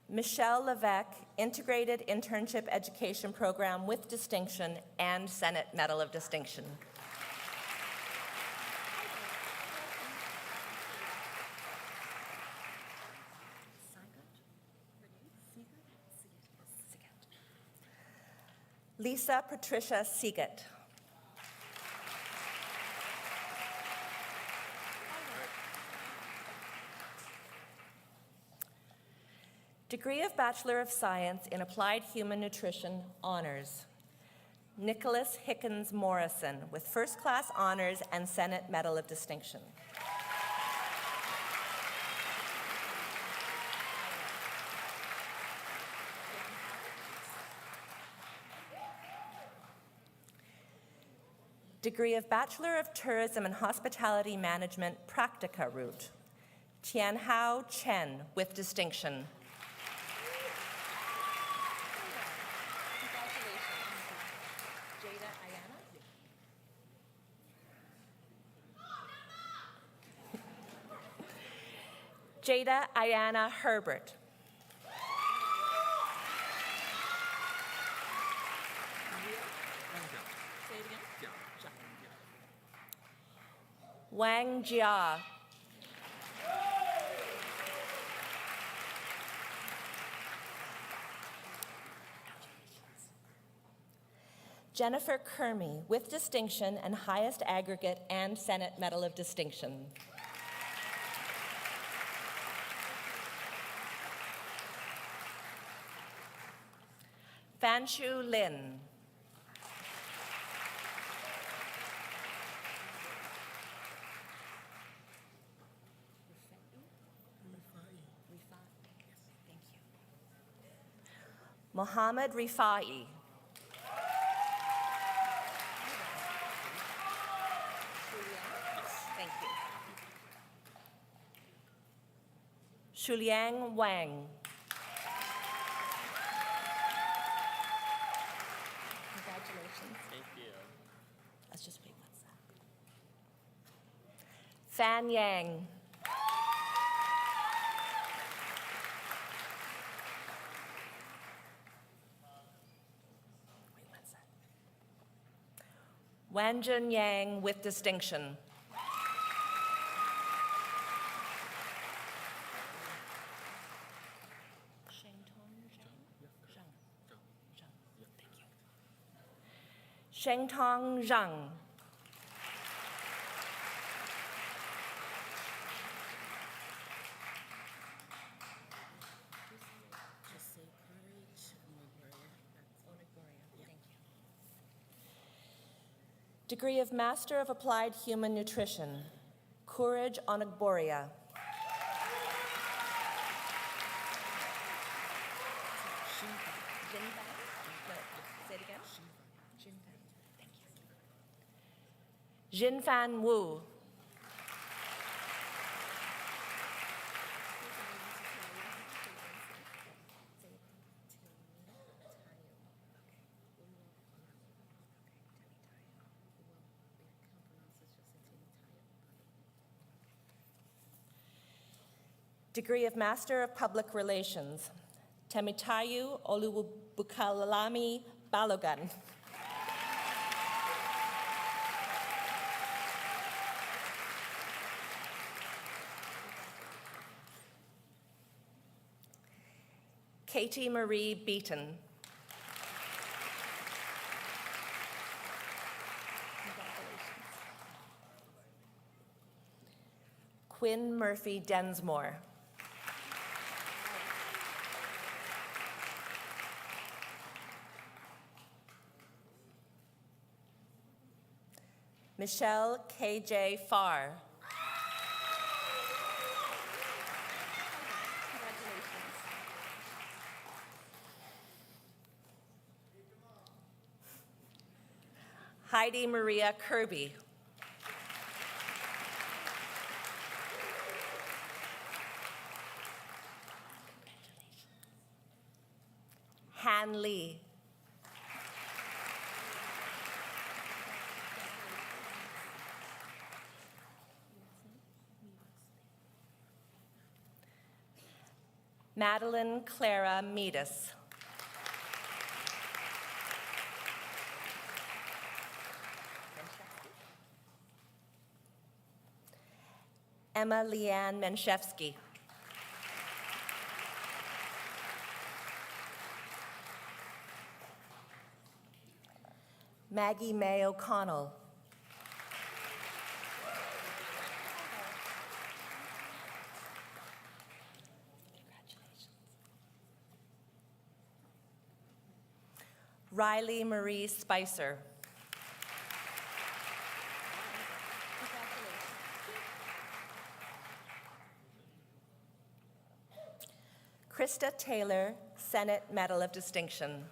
H: Michelle Levesque, Integrated Internship Education Program with distinction and Senate Medal of Distinction. Lisa Patricia Seagate. Degree of Bachelor of Science in Applied Human Nutrition Honors, Nicholas Hickens Morrison with First Class Honors and Senate Medal of Distinction. Degree of Bachelor of Tourism and Hospitality Management Practica route, Tianhao Chen with distinction. Jada Ayana Herbert. Wang Jia. Jennifer Kermey with distinction and highest aggregate and Senate Medal of Distinction. Fanshu Lin. Mohammed Rifai. Thank you. Shuliang Wang.
E: Congratulations.
J: Thank you.
H: Let's just wait 1 sec. Fan Yang. Wait 1 sec. Wanjun Yang with distinction. Shengtong Zhang. Degree of Master of Applied Human Nutrition, Courage Onagboria. Say it again. Jinfan Wu. Degree of Master of Public Relations, Temitayu Olubukalami Balogun. Katie Marie Beaton. Quinn Murphy Densmore. Michelle K.J. Farr. Heidi Maria Kirby. Han Lee. Madeline Clara Meadus. Emma Leanne Menshevsky. Maggie May O'Connell. Riley Marie Spicer. Krista Taylor, Senate Medal of Distinction.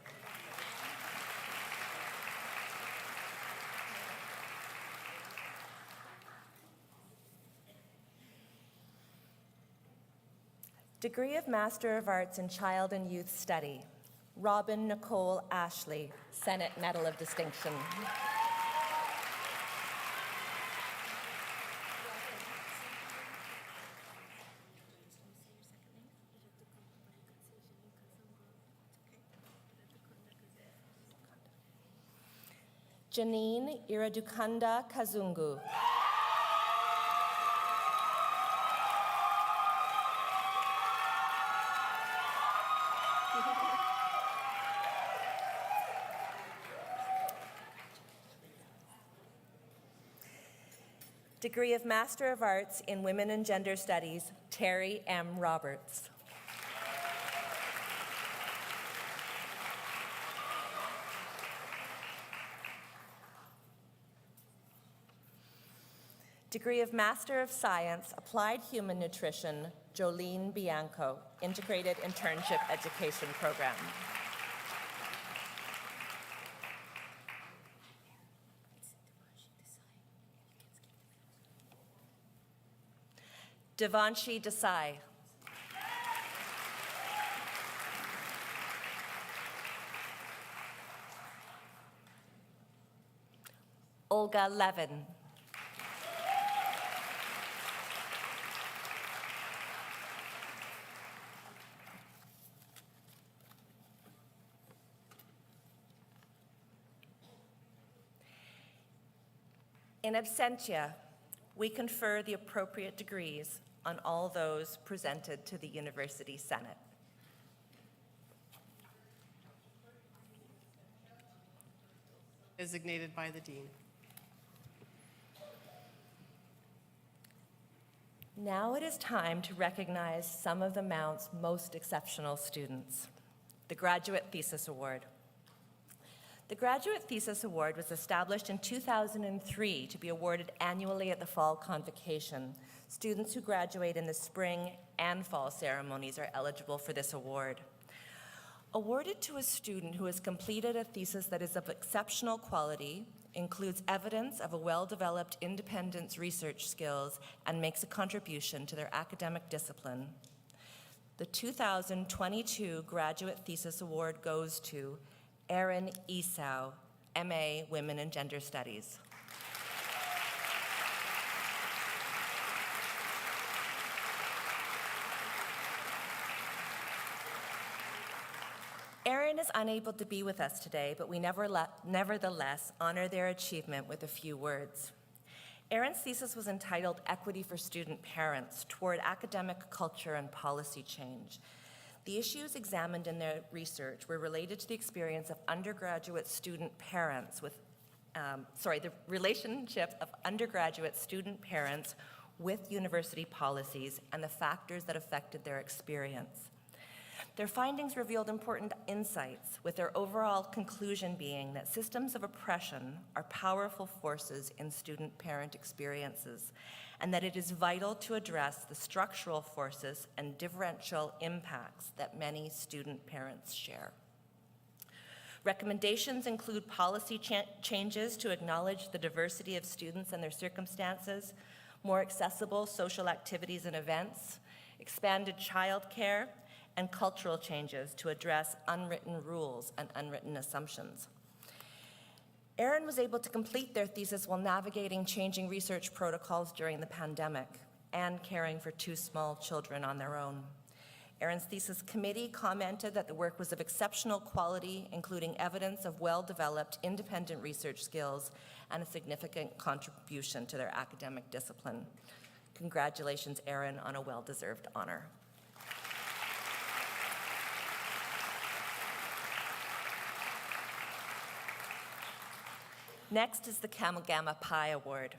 H: Degree of Master of Arts in Child and Youth Study, Robin Nicole Ashley, Senate Medal of Distinction. Janine Iradukanda Kazungu. Degree of Master of Arts in Women and Gender Studies, Terry M. Roberts. Degree of Master of Science, Applied Human Nutrition, Jolene Bianco, Integrated Internship Education Program. Devanshi Desai. Olga Levin. In absentia, we confer the appropriate degrees on all those presented to the University Senate.
D: Designated by the Dean.
H: Now it is time to recognize some of the Mount's most exceptional students. The Graduate Thesis Award. The Graduate Thesis Award was established in 2003 to be awarded annually at the Fall Convocation. Students who graduate in the spring and fall ceremonies are eligible for this award. Awarded to a student who has completed a thesis that is of exceptional quality, includes evidence of a well-developed independent research skills, and makes a contribution to their academic discipline. The 2022 Graduate Thesis Award goes to Erin Esau, MA, Women and Gender Studies. Erin is unable to be with us today, but we nevertheless honor their achievement with a few words. Erin's thesis was entitled Equity for Student Parents Toward Academic Culture and Policy Change. The issues examined in their research were related to the experience of undergraduate student parents with, the relationship of undergraduate student parents with university policies and the factors that affected their experience. Their findings revealed important insights, with their overall conclusion being that systems of oppression are powerful forces in student-parent experiences, and that it is vital to address the structural forces and differential impacts that many student parents share. Recommendations include policy changes to acknowledge the diversity of students and their circumstances, more accessible social activities and events, expanded childcare, and cultural changes to address unwritten rules and unwritten assumptions. Erin was able to complete their thesis while navigating changing research protocols during the pandemic and caring for 2 small children on their own. Erin's thesis committee commented that the work was of exceptional quality, including evidence of well-developed independent research skills and a significant contribution to their academic discipline. Congratulations, Erin, on a well-deserved honor. Next is the Kappa Gamma Pi Award.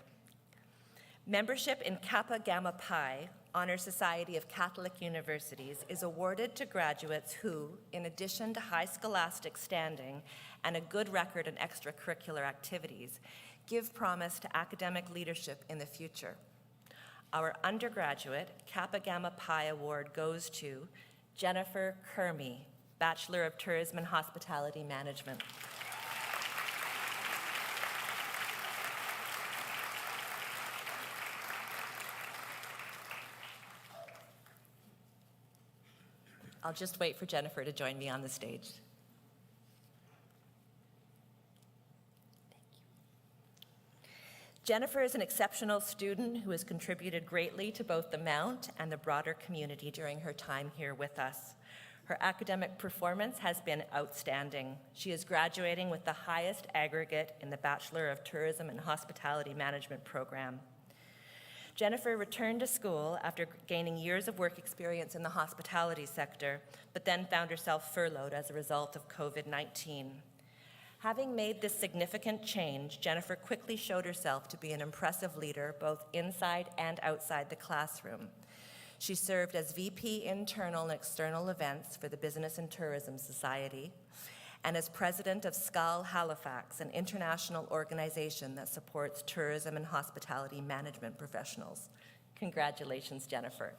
H: Membership in Kappa Gamma Pi, Honor Society of Catholic Universities, is awarded to graduates who, in addition to high scholastic standing and a good record in extracurricular activities, give promise to academic leadership in the future. Our undergraduate Kappa Gamma Pi Award goes to Jennifer Kermy, Bachelor of Tourism and Hospitality Management. I'll just wait for Jennifer to join me on the stage. Jennifer is an exceptional student who has contributed greatly to both the Mount and the broader community during her time here with us. Her academic performance has been outstanding. She is graduating with the highest aggregate in the Bachelor of Tourism and Hospitality Management program. Jennifer returned to school after gaining years of work experience in the hospitality sector, but then found herself furloughed as a result of COVID-19. Having made this significant change, Jennifer quickly showed herself to be an impressive leader, both inside and outside the classroom. She served as VP Internal and External Events for the Business and Tourism Society, and as president of SCAL Halifax, an international organization that supports tourism and hospitality management professionals. Congratulations, Jennifer.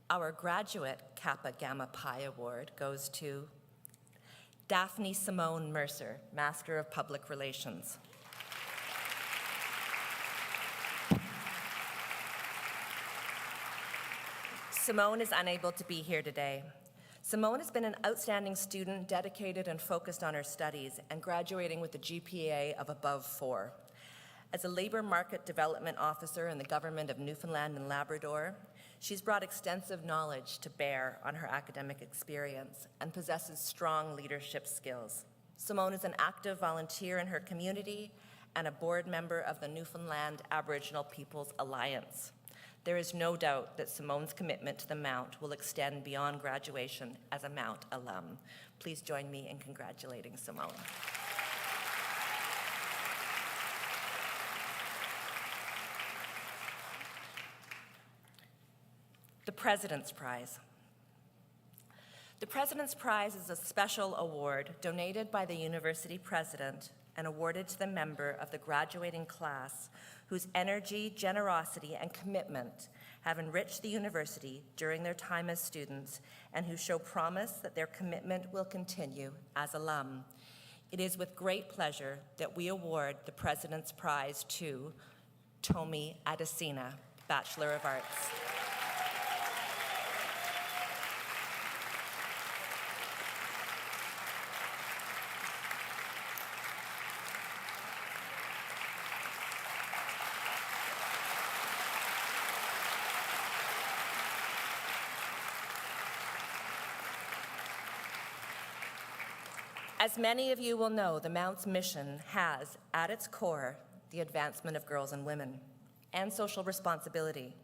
H: Our graduate Kappa Gamma Pi Award goes to Daphne Simone Mercer, Master of Public Relations. Simone is unable to be here today. Simone has been an outstanding student, dedicated and focused on her studies, and graduating with a GPA of above 4. As a labor market development officer in the government of Newfoundland and Labrador, she's brought extensive knowledge to bear on her academic experience and possesses strong leadership skills. Simone is an active volunteer in her community and a board member of the Newfoundland Aboriginal Peoples Alliance. There is no doubt that Simone's commitment to the Mount will extend beyond graduation as a Mount alum. Please join me in congratulating Simone. The President's Prize. The President's Prize is a special award donated by the university president and awarded to the member of the graduating class whose energy, generosity, and commitment have enriched the university during their time as students and who show promise that their commitment will continue as alum. It is with great pleasure that we award the President's Prize to Tomi Adesina, Bachelor of Arts. As many of you will know, the Mount's mission has, at its core, the advancement of girls and women and social responsibility.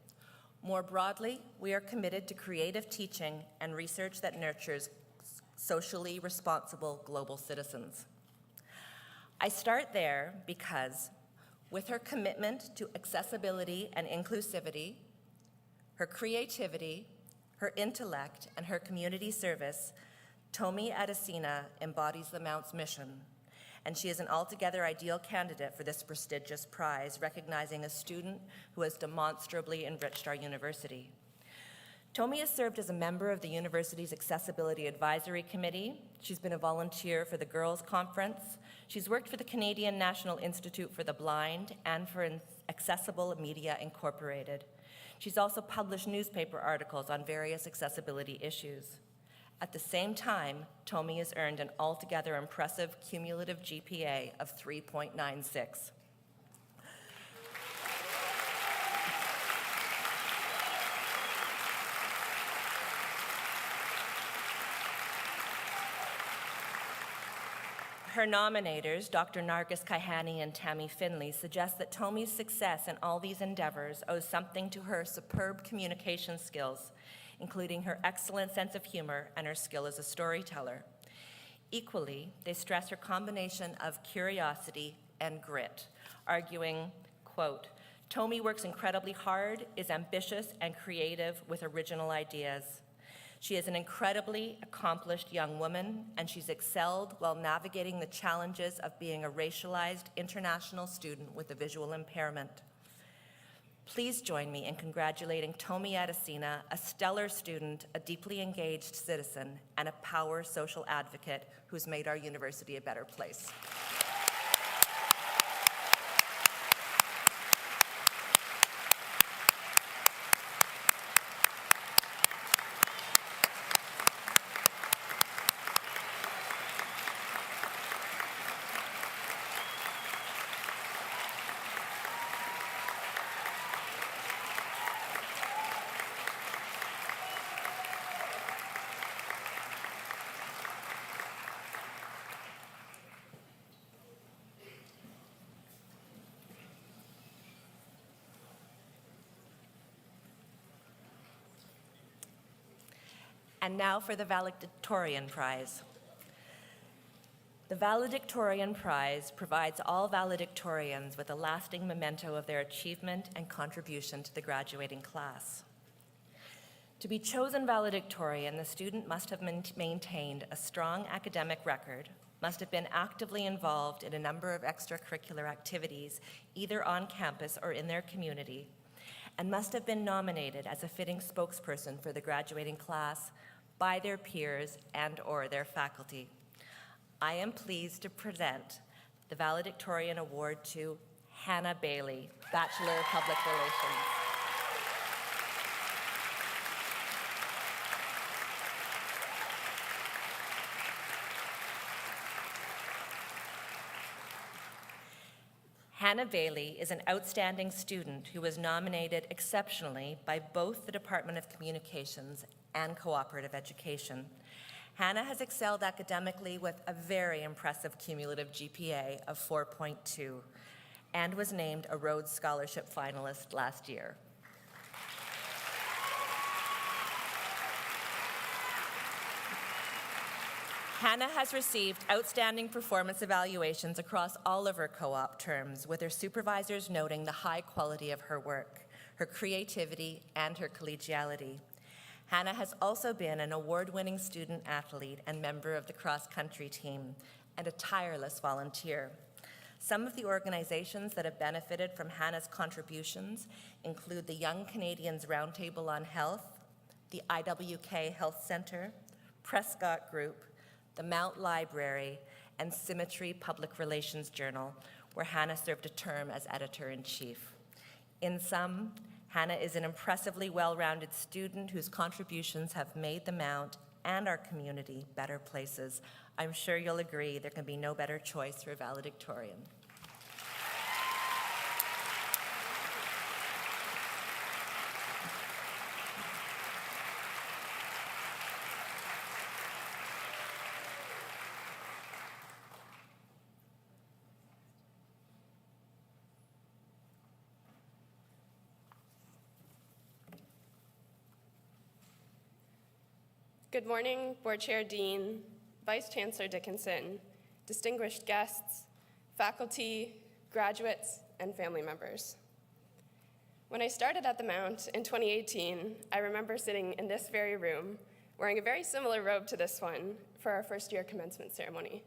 H: More broadly, we are committed to creative teaching and research that nurtures socially responsible global citizens. I start there because, with her commitment to accessibility and inclusivity, her creativity, her intellect, and her community service, Tomi Adesina embodies the Mount's mission, and she is an altogether ideal candidate for this prestigious prize, recognizing a student who has demonstrably enriched our university. Tomi has served as a member of the university's Accessibility Advisory Committee. She's been a volunteer for the Girls' Conference. She's worked for the Canadian National Institute for the Blind and for Accessible Media Incorporated. She's also published newspaper articles on various accessibility issues. At the same time, Tomi has earned an altogether impressive cumulative GPA of 3.96. Her nominators, Dr. Nargis Kaihani and Tammy Finley, suggest that Tomi's success in all these endeavors owes something to her superb communication skills, including her excellent sense of humor and her skill as a storyteller. Equally, they stress her combination of curiosity and grit, arguing, quote, Tomi works incredibly hard, is ambitious and creative with original ideas. She is an incredibly accomplished young woman, and she's excelled while navigating the challenges of being a racialized international student with a visual impairment. Please join me in congratulating Tomi Adesina, a stellar student, a deeply engaged citizen, and a power social advocate who's made our university a better place. And now for the Valedictorian Prize. The Valedictorian Prize provides all valedictorians with a lasting memento of their achievement and contribution to the graduating class. To be chosen valedictorian, the student must have maintained a strong academic record, must have been actively involved in a number of extracurricular activities, either on campus or in their community, and must have been nominated as a fitting spokesperson for the graduating class by their peers and/or their faculty. I am pleased to present the Valedictorian Award to Hannah Bailey, Bachelor of Public Relations. Hannah Bailey is an outstanding student who was nominated exceptionally by both the Department of Communications and Cooperative Education. Hannah has excelled academically with a very impressive cumulative GPA of 4.2 and was named a Rhodes Scholarship finalist last year. Hannah has received outstanding performance evaluations across all of her co-op terms, with her supervisors noting the high quality of her work, her creativity, and her collegiality. Hannah has also been an award-winning student athlete and member of the cross-country team, and a tireless volunteer. Some of the organizations that have benefited from Hannah's contributions include the Young Canadians Roundtable on Health, the IWK Health Centre, Prescott Group, the Mount Library, and Symmetry Public Relations Journal, where Hannah served a term as editor-in-chief. In sum, Hannah is an impressively well-rounded student whose contributions have made the Mount and our community better places. I'm sure you'll agree there can be no better choice for valedictorian.
J: Good morning, Board Chair Dean, Vice Chancellor Dickinson, distinguished guests, faculty, graduates, and family members. When I started at the Mount in 2018, I remember sitting in this very room wearing a very similar robe to this one for our first year commencement ceremony.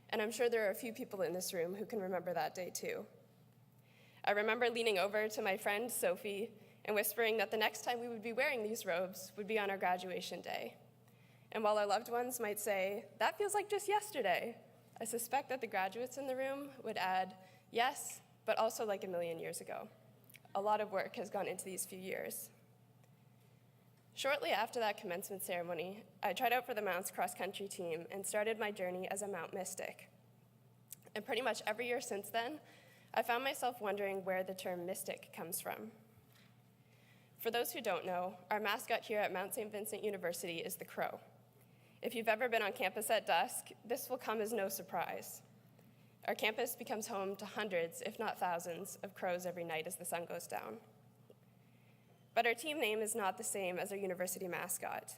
J: And I'm sure there are a few people in this room who can remember that day too. I remember leaning over to my friend Sophie and whispering that the next time we would be wearing these robes would be on our graduation day. And while our loved ones might say, that feels like just yesterday, I suspect that the graduates in the room would add, yes, but also like a million years ago. A lot of work has gone into these few years. Shortly after that commencement ceremony, I tried out for the Mount's cross-country team and started my journey as a Mount Mystic. And pretty much every year since then, I found myself wondering where the term mystic comes from. For those who don't know, our mascot here at Mount St. Vincent University is the crow. If you've ever been on campus at dusk, this will come as no surprise. Our campus becomes home to hundreds, if not thousands, of crows every night as the sun goes down. But our team name is not the same as our university mascot.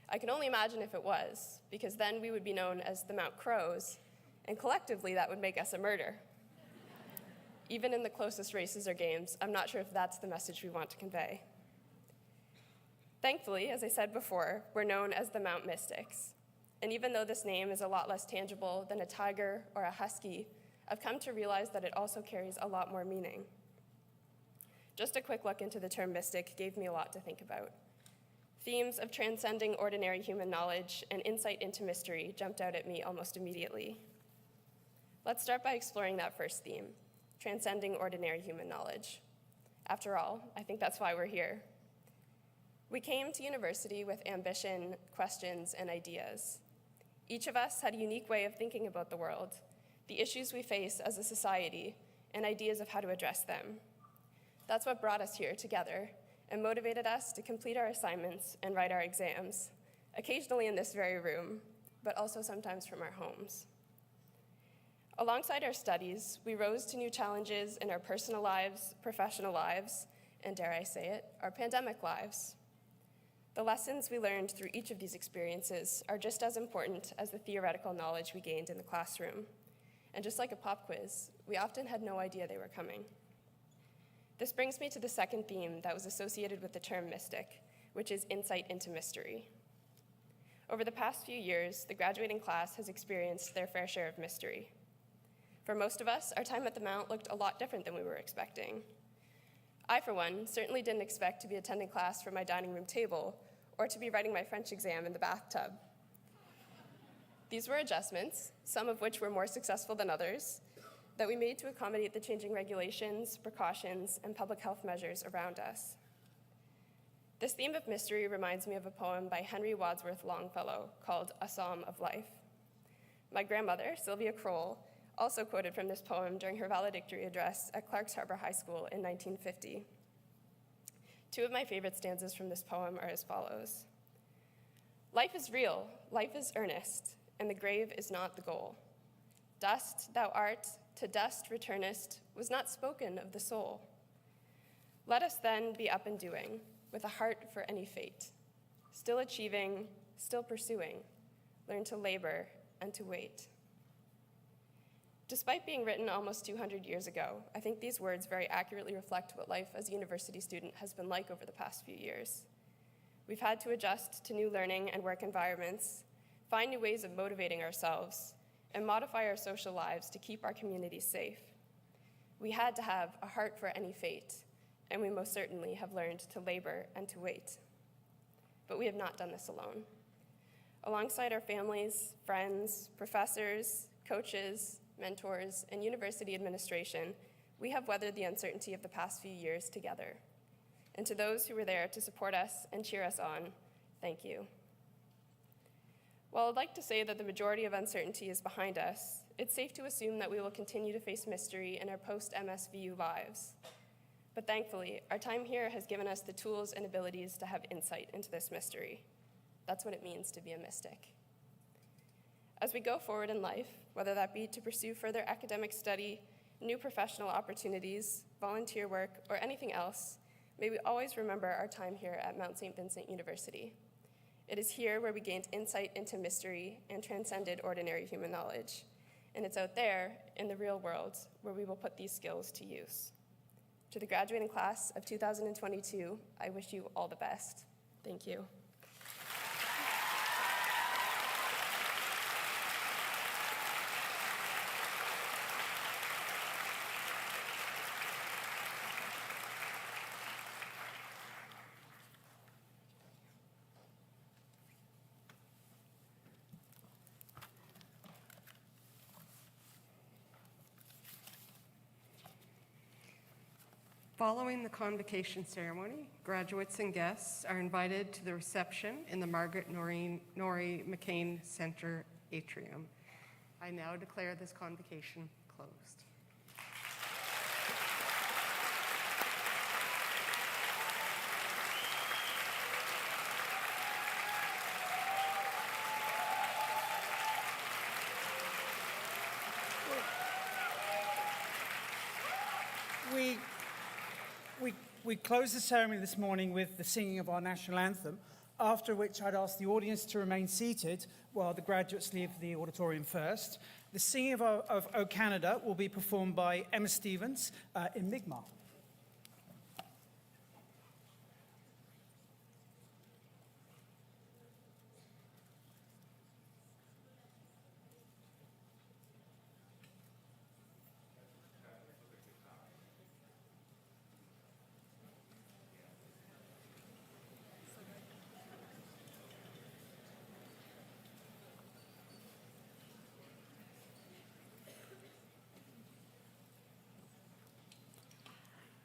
J: I can only imagine if it was, because then we would be known as the Mount Crows, and collectively that would make us a murder. Even in the closest races or games, I'm not sure if that's the message we want to convey. Thankfully, as I said before, we're known as the Mount Mystics. And even though this name is a lot less tangible than a tiger or a husky, I've come to realize that it also carries a lot more meaning. Just a quick look into the term mystic gave me a lot to think about. Themes of transcending ordinary human knowledge and insight into mystery jumped out at me almost immediately. Let's start by exploring that first theme, transcending ordinary human knowledge. After all, I think that's why we're here. We came to university with ambition, questions, and ideas. Each of us had a unique way of thinking about the world, the issues we face as a society, and ideas of how to address them. That's what brought us here together and motivated us to complete our assignments and write our exams, occasionally in this very room, but also sometimes from our homes. Alongside our studies, we rose to new challenges in our personal lives, professional lives, and dare I say it, our pandemic lives. The lessons we learned through each of these experiences are just as important as the theoretical knowledge we gained in the classroom. And just like a pop quiz, we often had no idea they were coming. This brings me to the second theme that was associated with the term mystic, which is insight into mystery. Over the past few years, the graduating class has experienced their fair share of mystery. For most of us, our time at the Mount looked a lot different than we were expecting. I, for one, certainly didn't expect to be attending class from my dining room table or to be writing my French exam in the bathtub. These were adjustments, some of which were more successful than others, that we made to accommodate the changing regulations, precautions, and public health measures around us. This theme of mystery reminds me of a poem by Henry Wadsworth Longfellow called A Psalm of Life. My grandmother, Sylvia Kroll, also quoted from this poem during her valedictory address at Clarks Harbor High School in 1950. Two of my favorite stanzas from this poem are as follows. Life is real, life is earnest, and the grave is not the goal. Dust thou art, to dust returnest, was not spoken of the soul. Let us then be up and doing, with a heart for any fate, still achieving, still pursuing, learn to labor and to wait. Despite being written almost 200 years ago, I think these words very accurately reflect what life as a university student has been like over the past few years. We've had to adjust to new learning and work environments, find new ways of motivating ourselves, and modify our social lives to keep our communities safe. We had to have a heart for any fate, and we most certainly have learned to labor and to wait. But we have not done this alone. Alongside our families, friends, professors, coaches, mentors, and university administration, we have weathered the uncertainty of the past few years together. And to those who were there to support us and cheer us on, thank you. While I'd like to say that the majority of uncertainty is behind us, it's safe to assume that we will continue to face mystery in our post-MSVU lives. But thankfully, our time here has given us the tools and abilities to have insight into this mystery. That's what it means to be a mystic. As we go forward in life, whether that be to pursue further academic study, new professional opportunities, volunteer work, or anything else, may we always remember our time here at Mount St. Vincent University. It is here where we gained insight into mystery and transcended ordinary human knowledge. And it's out there, in the real world, where we will put these skills to use. To the graduating class of 2022, I wish you all the best. Thank you.
D: Following the convocation ceremony, graduates and guests are invited to the reception in the Margaret Norrie McCain Center atrium. I now declare this convocation closed.
B: We close the ceremony this morning with the singing of our national anthem, after which I'd ask the audience to remain seated while the graduates leave the auditorium first. The singing of O Canada will be performed by Emma Stevens in Mi'kmaq.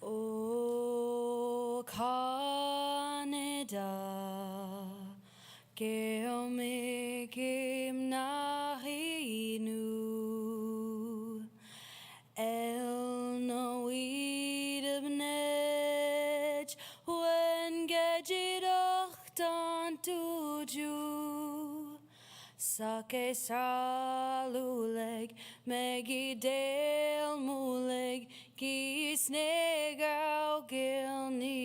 K: O Canada, geo me gim nachinu, el no idebnej, when gejid ochtan tuju, sake saluleg, megidel muleg, Gisnegau gilnieg,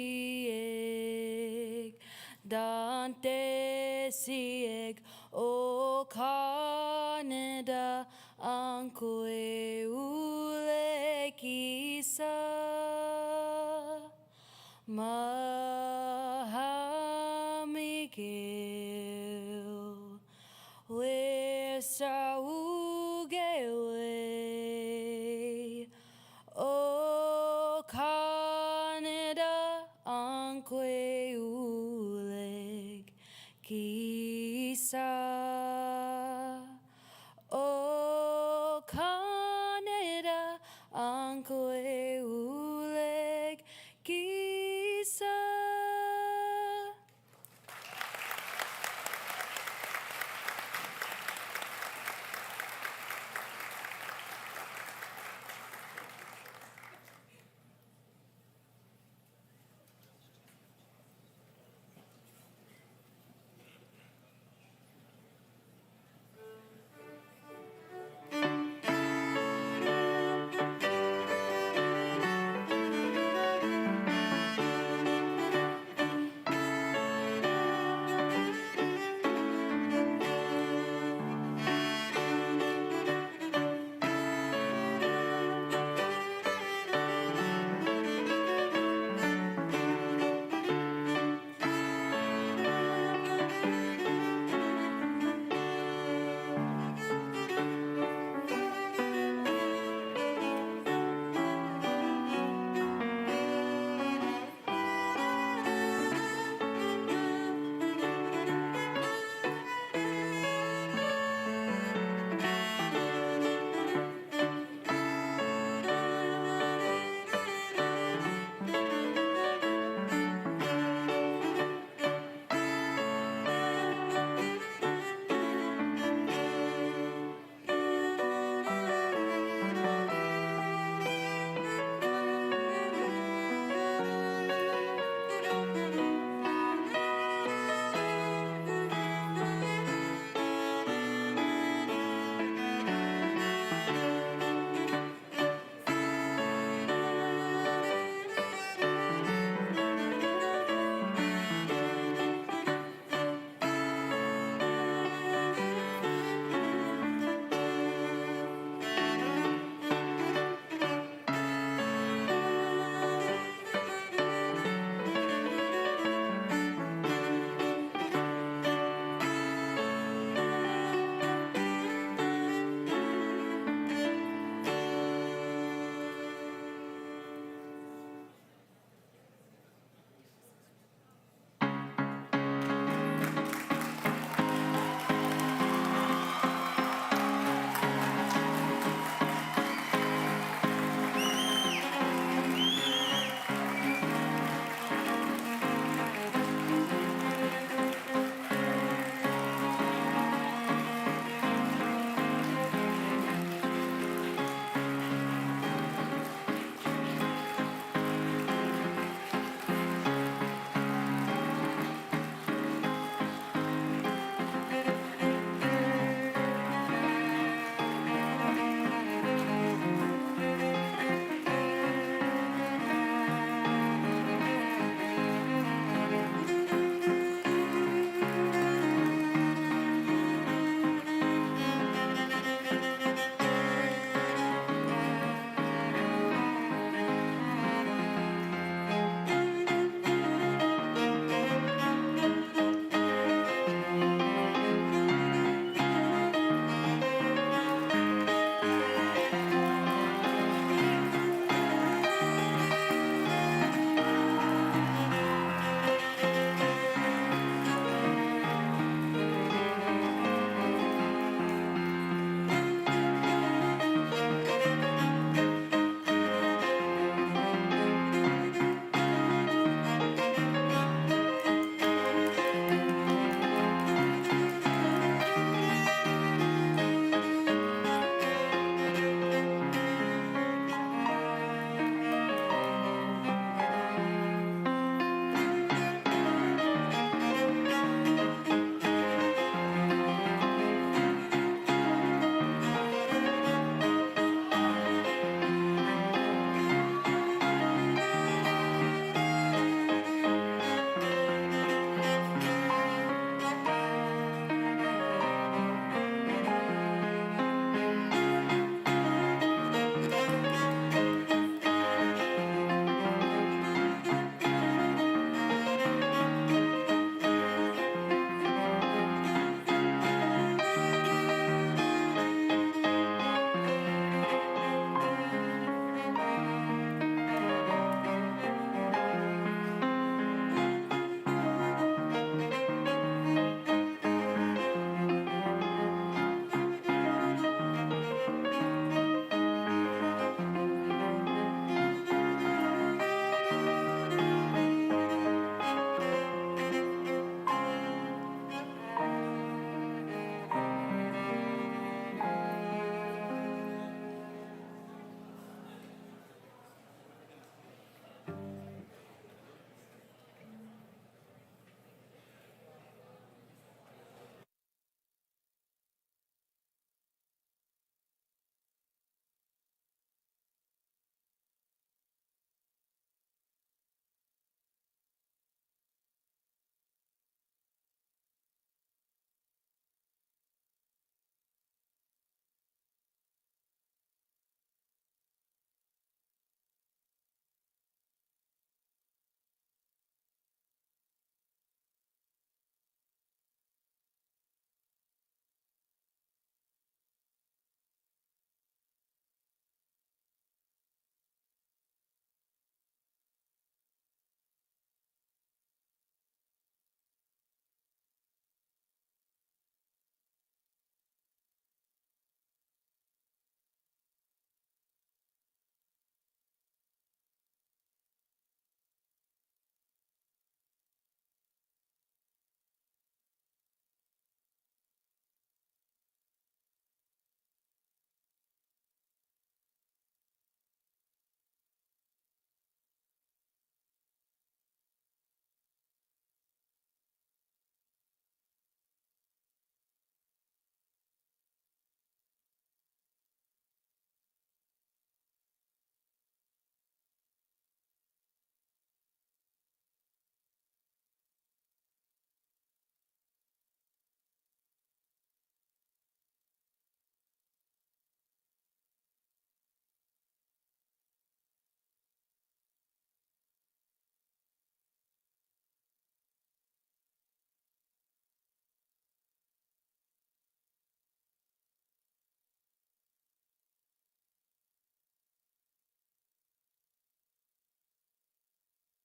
K: Dante sieg o Canada anque ule kisa Mahamigil where Saul